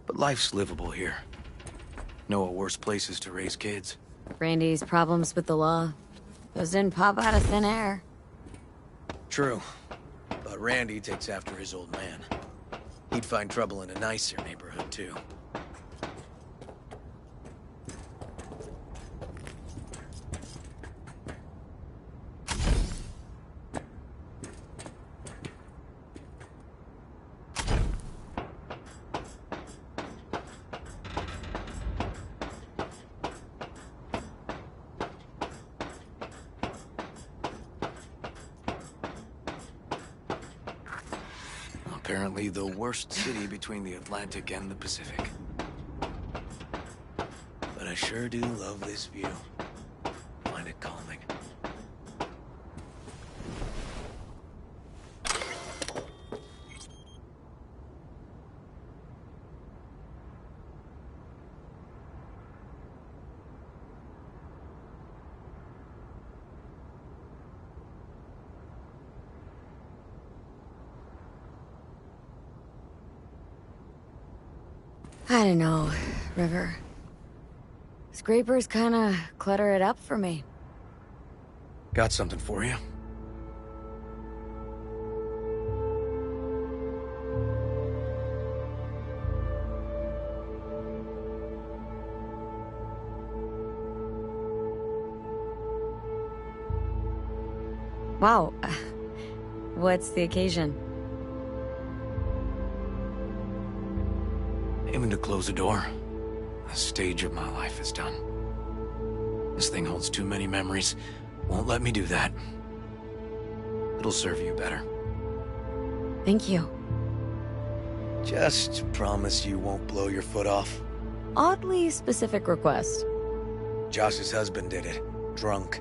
But life's livable here. Know of worse places to raise kids. Brandy's problems with the law. Those didn't pop out of thin air. True. But Randy takes after his old man. He'd find trouble in a nicer neighborhood, too. Apparently the worst city between the Atlantic and the Pacific. But I sure do love this view. Find it calming. I don't know, River. Scrapers kinda clutter it up for me. Got something for you. Wow. What's the occasion? Aiming to close a door. A stage of my life is done. This thing holds too many memories. Won't let me do that. It'll serve you better. Thank you. Just promise you won't blow your foot off. Oddly specific request. Josh's husband did it. Drunk.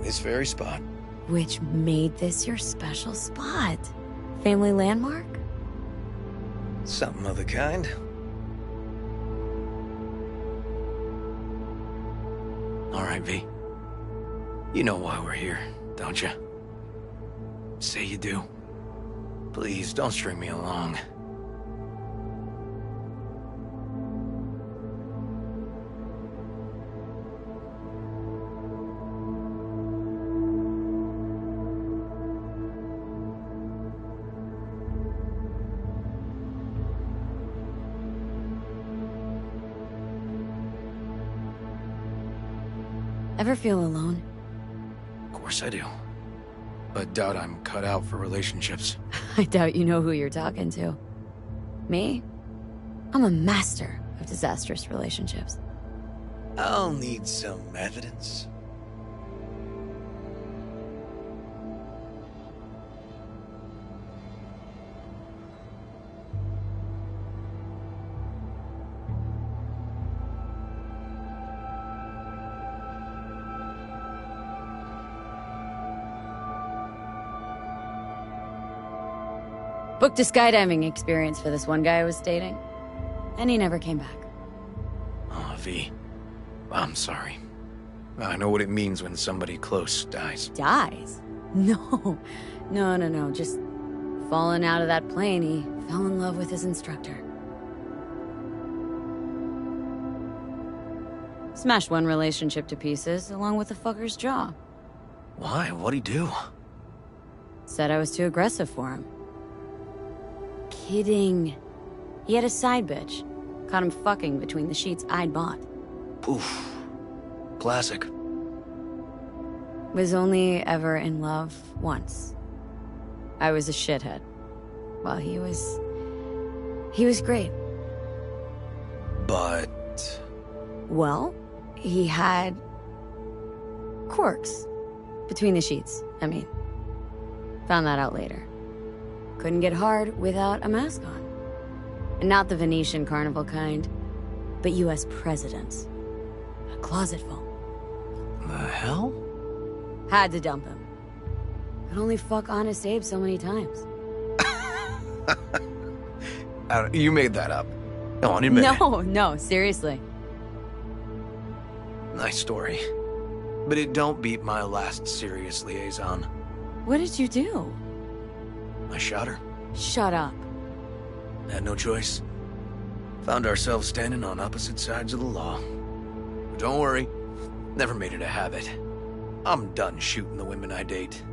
This very spot. Which made this your special spot? Family landmark? Something of the kind. All right, V. You know why we're here, don't you? Say you do. Please, don't string me along. Ever feel alone? Of course I do. But doubt I'm cut out for relationships. I doubt you know who you're talking to. Me? I'm a master of disastrous relationships. I'll need some evidence. Booked a skydiving experience for this one guy I was dating. And he never came back. Aw, V. I'm sorry. I know what it means when somebody close dies. Dies? No. No. Just falling out of that plane, he fell in love with his instructor. Smashed one relationship to pieces, along with the fucker's jaw. Why? What'd he do? Said I was too aggressive for him. Kidding. He had a side bitch. Caught him fucking between the sheets I'd bought. Poof. Classic. Was only ever in love once. I was a shithead. Well, he was great. But... Well, he had... quirks. Between the sheets, I mean. Found that out later. Couldn't get hard without a mask on. And not the Venetian carnival kind, but US presidents. A closet full. The hell? Had to dump him. Could only fuck Honest Abe so many times. You made that up. Come on, admit it. No, seriously. Nice story. But it don't beat my last serious liaison. What did you do? I shot her. Shut up. Had no choice. Found ourselves standing on opposite sides of the law. But don't worry, never made it a habit. I'm done shooting the women I date.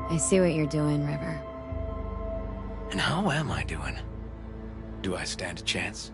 I see what you're doing, River. And how am I doing? Do I stand a chance?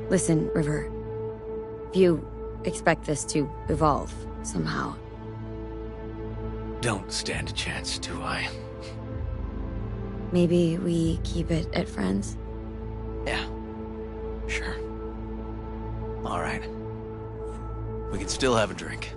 Listen, River. If you expect this to evolve somehow. Don't stand a chance, do I? Maybe we keep it at friends? Yeah. Sure. All right. We can still have a drink.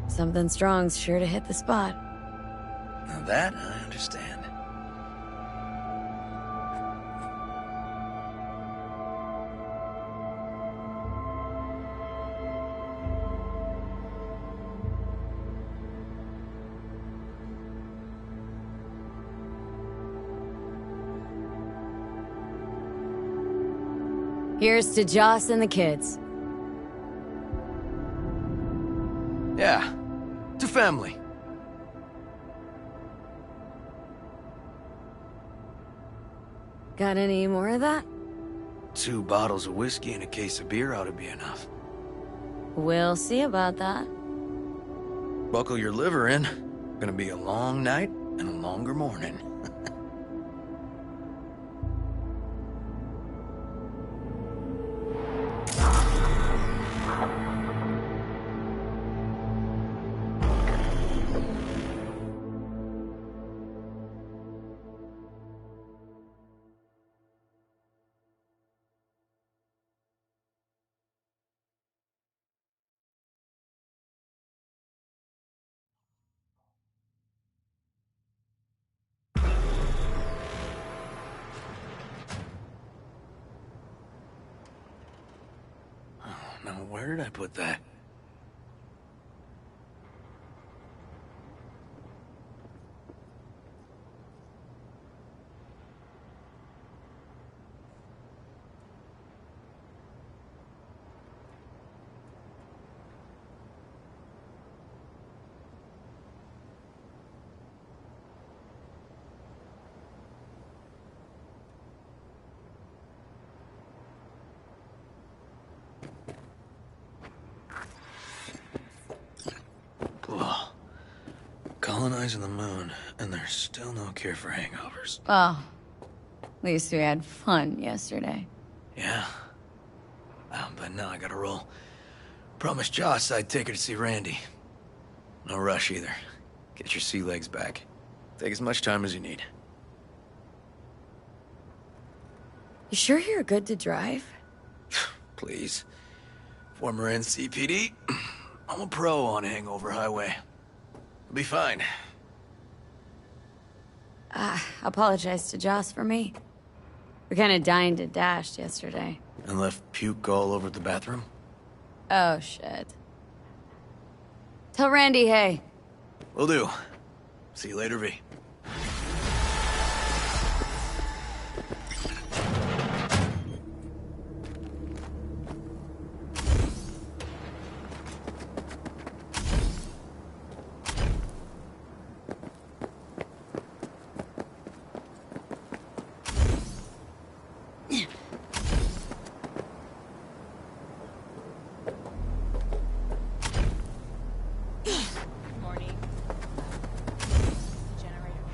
Something strong's sure to hit the spot. Now that I understand. Here's to Joss and the kids. Yeah. To family. Got any more of that? 2 bottles of whiskey and a case of beer ought to be enough. We'll see about that. Buckle your liver in. Gonna be a long night and a longer morning. Now, where did I put that? Colonizing the moon, and there's still no cure for hangovers. Well, at least we had fun yesterday. Yeah. But now I gotta roll. Promised Joss I'd take her to see Randy. No rush either. Get your sea legs back. Take as much time as you need. You sure you're good to drive? please. Former NCPD. I'm a pro on Hangover Highway. I'll be fine. Apologize to Joss for me. We're kinda dying to dash yesterday. And left puke all over the bathroom? Oh, shit. Tell Randy, hey. Will do. See you later, V. Morning. Generator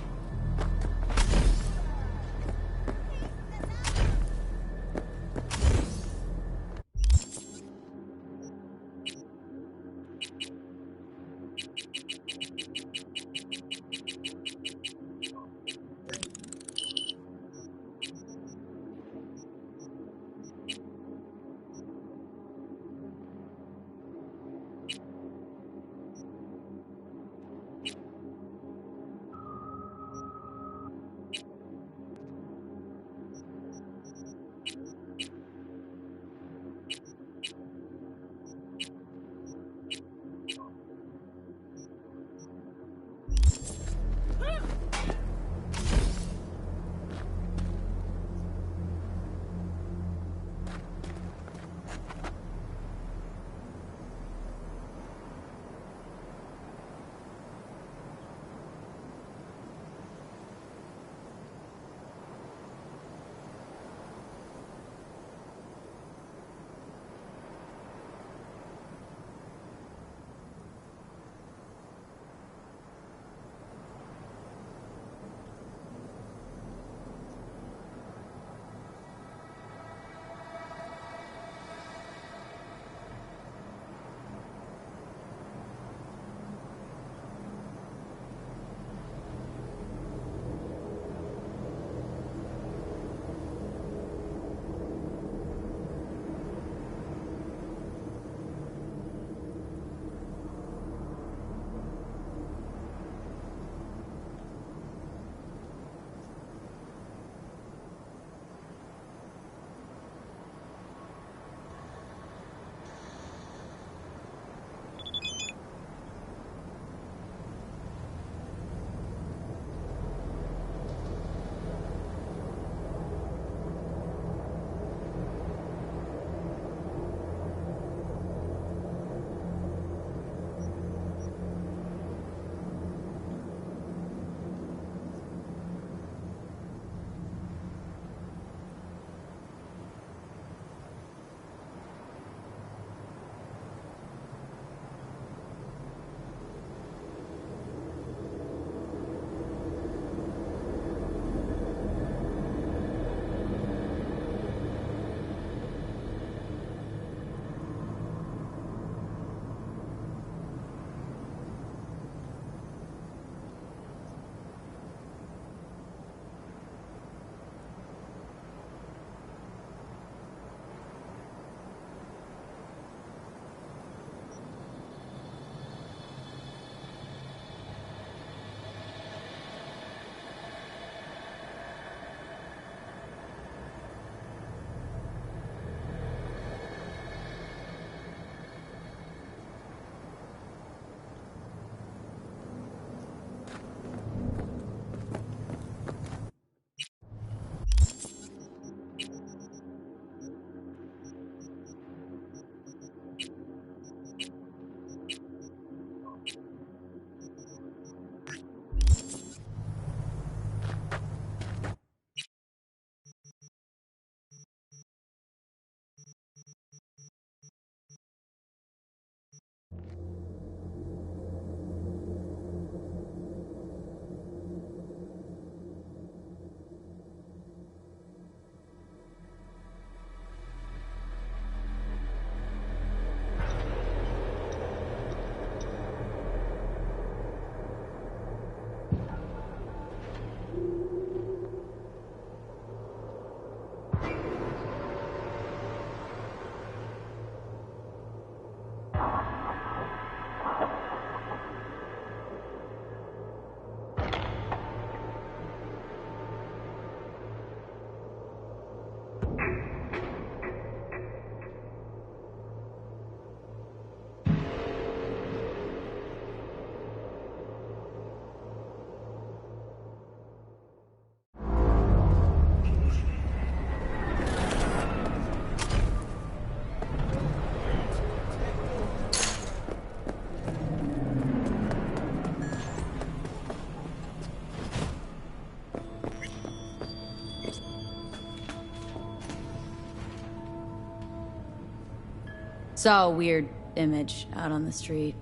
Saw a weird image out on the street.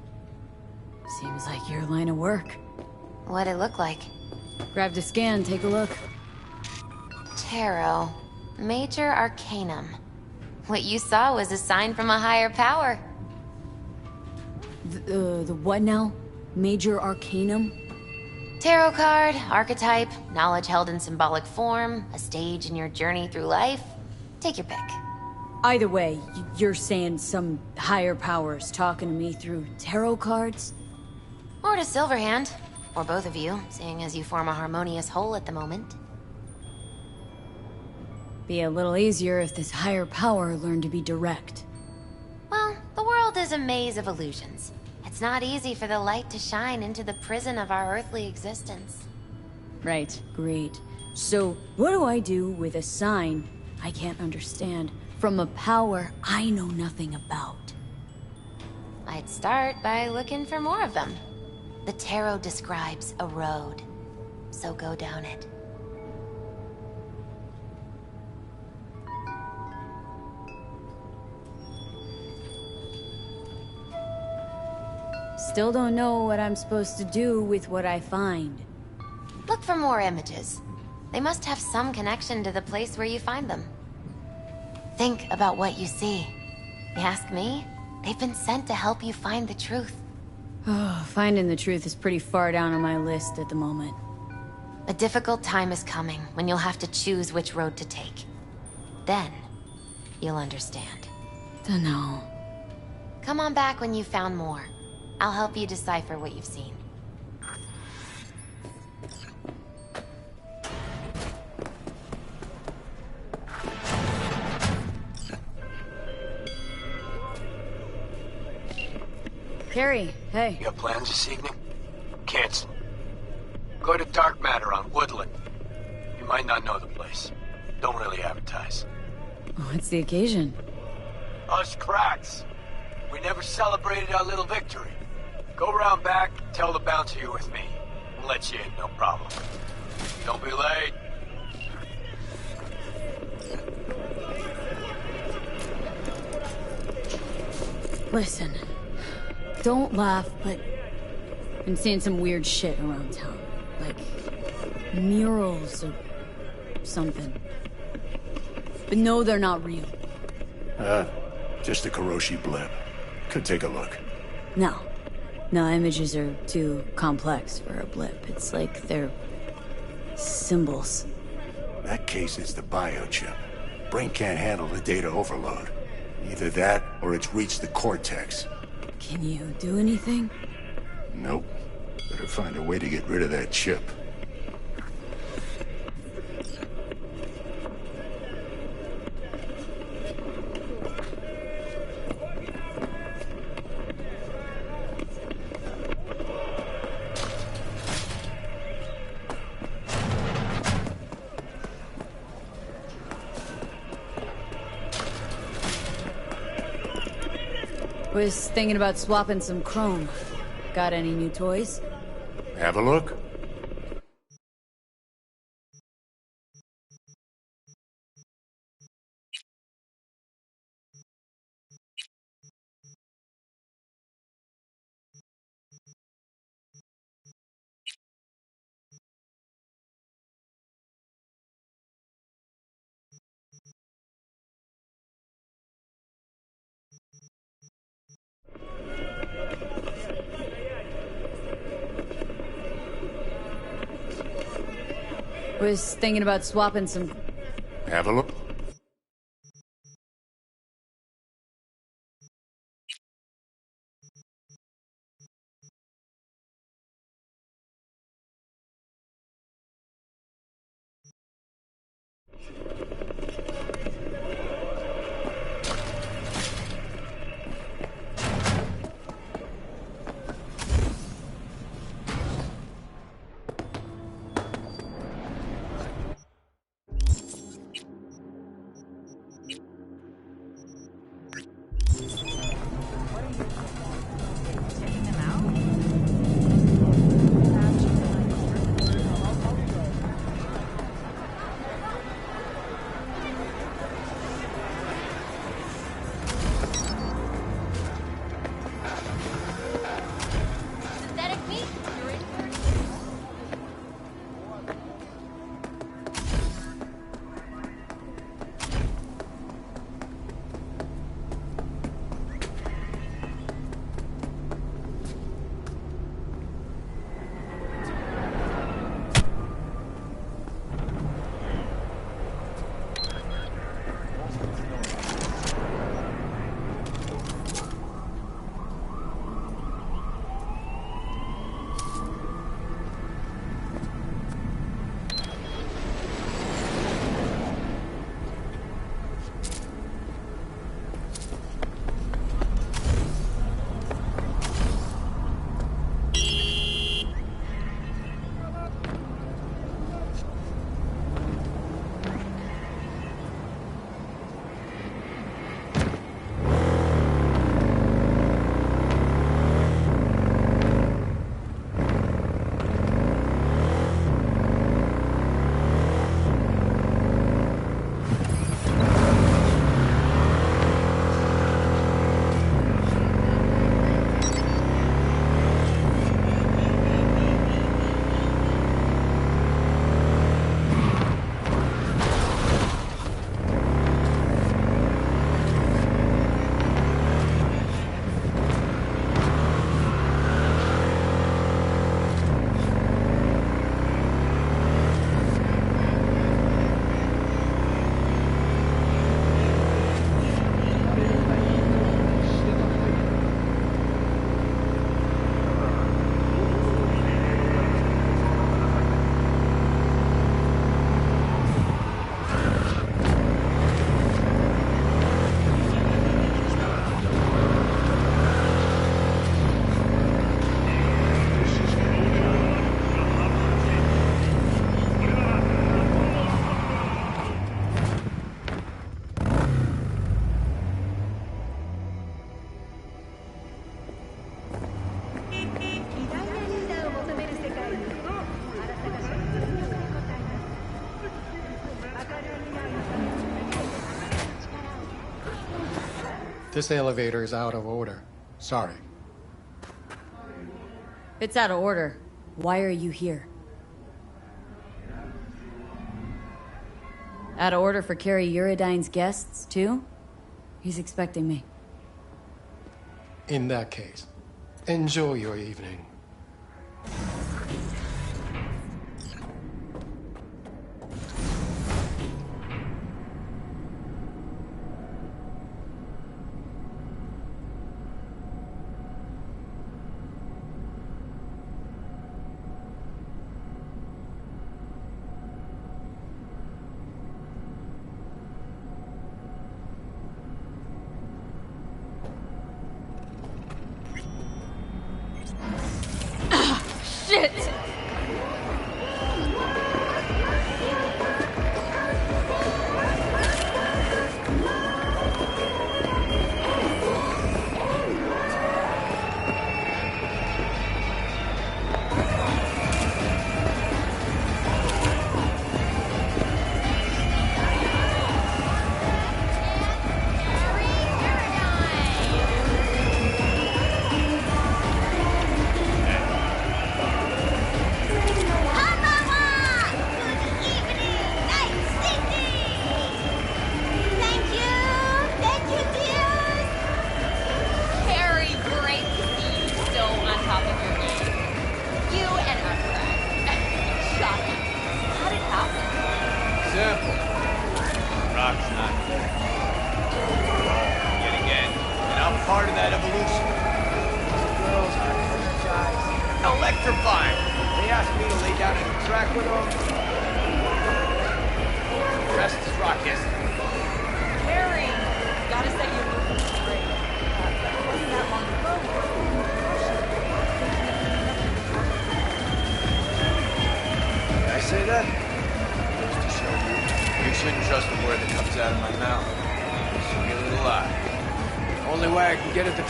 Seems like your line of work. What'd it look like? Grabbed a scan, take a look. Tarot. Major Arcanum. What you saw was a sign from a higher power. The what now? Major Arcanum? Tarot card, archetype, knowledge held in symbolic form, a stage in your journey through life. Take your pick. Either way, you're saying some higher powers talking to me through tarot cards? Or to Silverhand. Or both of you, seeing as you form a harmonious whole at the moment. Be a little easier if this higher power learned to be direct. Well, the world is a maze of illusions. It's not easy for the light to shine into the prison of our earthly existence. Right, great. So, what do I do with a sign I can't understand from a power I know nothing about? I'd start by looking for more of them. The tarot describes a road, so go down it. Still don't know what I'm supposed to do with what I find. Look for more images. They must have some connection to the place where you find them. Think about what you see. You ask me, they've been sent to help you find the truth. Oh, finding the truth is pretty far down on my list at the moment. A difficult time is coming when you'll have to choose which road to take. Then, you'll understand. Dunno. Come on back when you've found more. I'll help you decipher what you've seen. Carrie, hey. You got plans this evening? Cancel. Go to Dark Matter on Woodland. You might not know the place. Don't really advertise. What's the occasion? Us cracks. We never celebrated our little victory. Go around back, tell the bouncer you're with me. We'll let you in, no problem. Don't be late. Listen, don't laugh, but I've been seeing some weird shit around town. Like murals or something. But no, they're not real. Just a Kuroshi blip. Could take a look. No. No, images are too complex for a blip. It's like they're symbols. That case is the biochip. Brain can't handle the data overload. Either that, or it's reached the cortex. Can you do anything? Nope. Better find a way to get rid of that chip. Was thinking about swapping some chrome. Got any new toys? Have a look. Was thinking about swapping some... Have a look. This elevator is out of order. Sorry. If it's out of order, why are you here? Out of order for Carrie Uridine's guests, too? He's expecting me. In that case, enjoy your evening. Shit!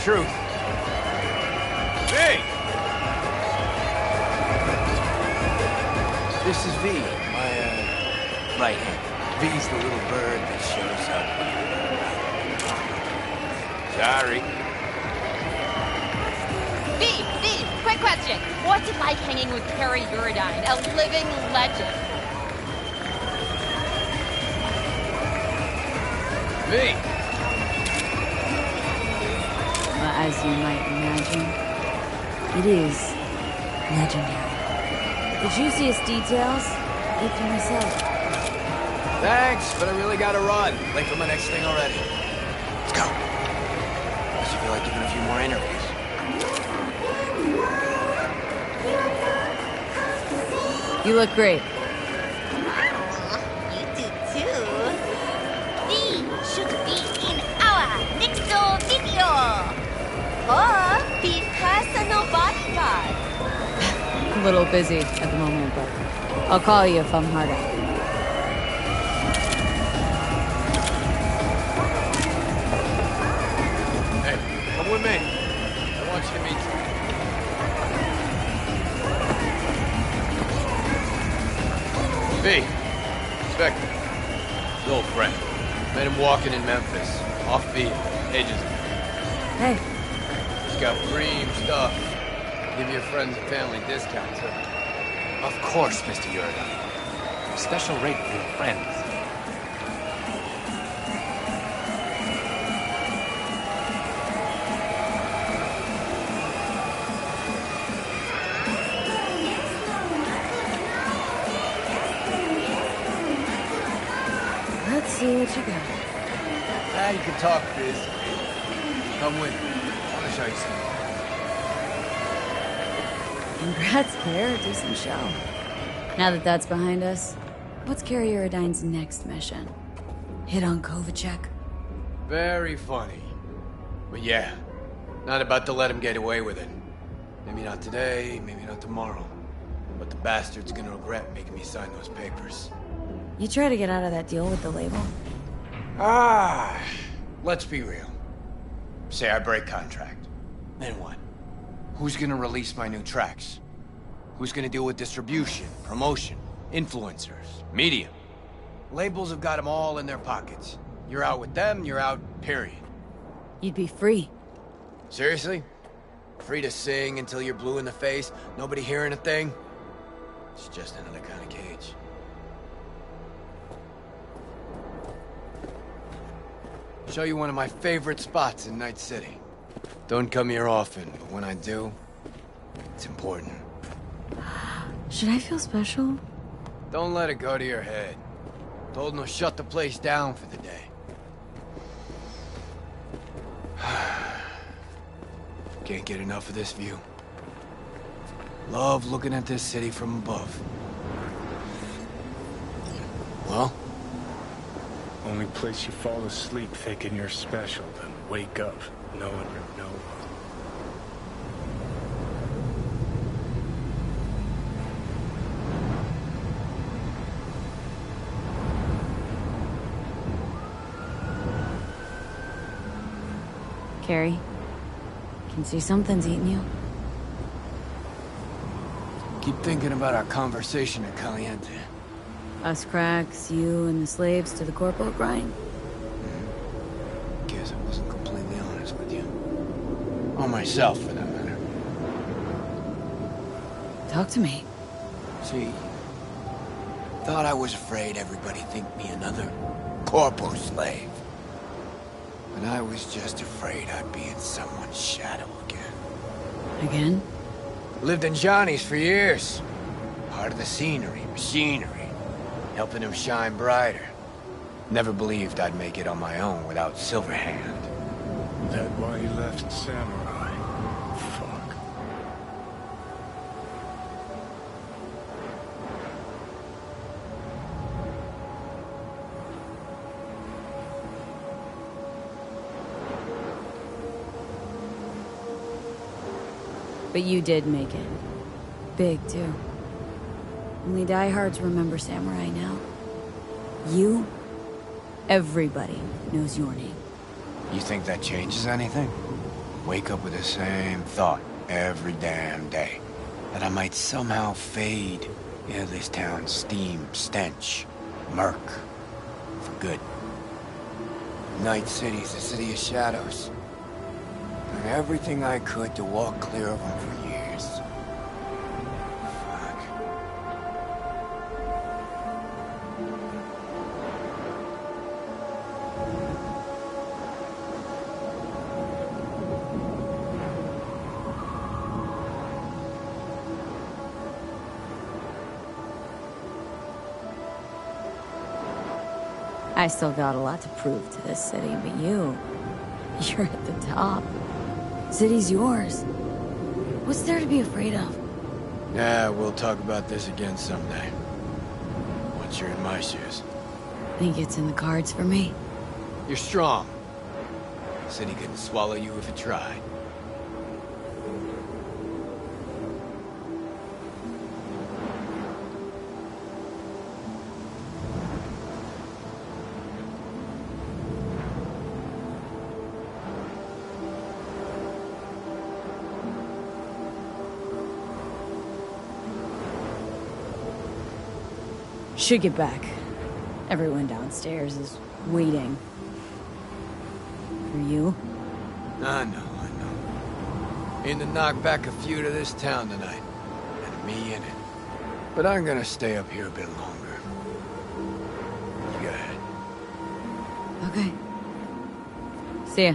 Truth. Hey! This is V, my, right hand. V's the little bird that shows up. Sorry. V, quick question. What's it like hanging with Carrie Uridine, a living legend? V! As you might imagine, it is legendary. The juiciest details, I keep to myself. Thanks, but I really gotta run. Late for my next thing already. Let's go. Unless you feel like giving a few more interviews. You look great. You do too. V should be in our next video. Or be personal bodyguard. A little busy at the moment, but I'll call you if I'm hard up. Hey, come with me. I want you to meet V. Spectre. His old friend. Met him walking in Memphis. Offbeat. Ages ago. Hey. Got cream stuff. Give your friends and family discounts, huh? Of course, Mr. Uridine. Special rate for your friends. Let's see what you got. Ah, you can talk, Biz. Come with me. I want to show you something. Congrats, Claire. Decent show. Now that that's behind us, what's Carrie Uridine's next mission? Hit on Kovacek? Very funny. But yeah, not about to let him get away with it. Maybe not today, maybe not tomorrow. But the bastard's gonna regret making me sign those papers. You try to get out of that deal with the label? Let's be real. Say I break contract. Then what? Who's gonna release my new tracks? Who's gonna deal with distribution, promotion, influencers, media? Labels have got them all in their pockets. You're out with them, you're out, period. You'd be free. Seriously? Free to sing until you're blue in the face, nobody hearing a thing? It's just another kind of cage. Show you one of my favorite spots in Night City. Don't come here often, but when I do, it's important. Should I feel special? Don't let it go to your head. Told him to shut the place down for the day. Can't get enough of this view. Love looking at this city from above. Well? Only place you fall asleep thinking you're special, then wake up knowing you're no one. Carrie, can see something's eating you. Keep thinking about our conversation at Caliente. Us cracks, you and the slaves to the corporal grind. Guess I wasn't completely honest with you. Or myself, for that matter. Talk to me. See, thought I was afraid everybody'd think me another corporal slave. But I was just afraid I'd be in someone's shadow again. Again? Lived in Johnny's for years. Part of the scenery, machinery. Helping him shine brighter. Never believed I'd make it on my own without Silverhand. That why you left Samurai? Fuck. But you did make it. Big, too. Only diehards remember Samurai now. You, everybody knows your name. You think that changes anything? Wake up with the same thought every damn day. That I might somehow fade into this town's steam, stench, murk. For good. Night City's the city of shadows. Done everything I could to walk clear of them for years. I still got a lot to prove to this city, but you're at the top. City's yours. What's there to be afraid of? Yeah, we'll talk about this again someday. Once you're in my shoes. Think it's in the cards for me? You're strong. The city couldn't swallow you if it tried. Should get back. Everyone downstairs is waiting. For you? I know. Aim to knock back a few to this town tonight. And me in it. But I'm gonna stay up here a bit longer. You go ahead. Okay. See ya.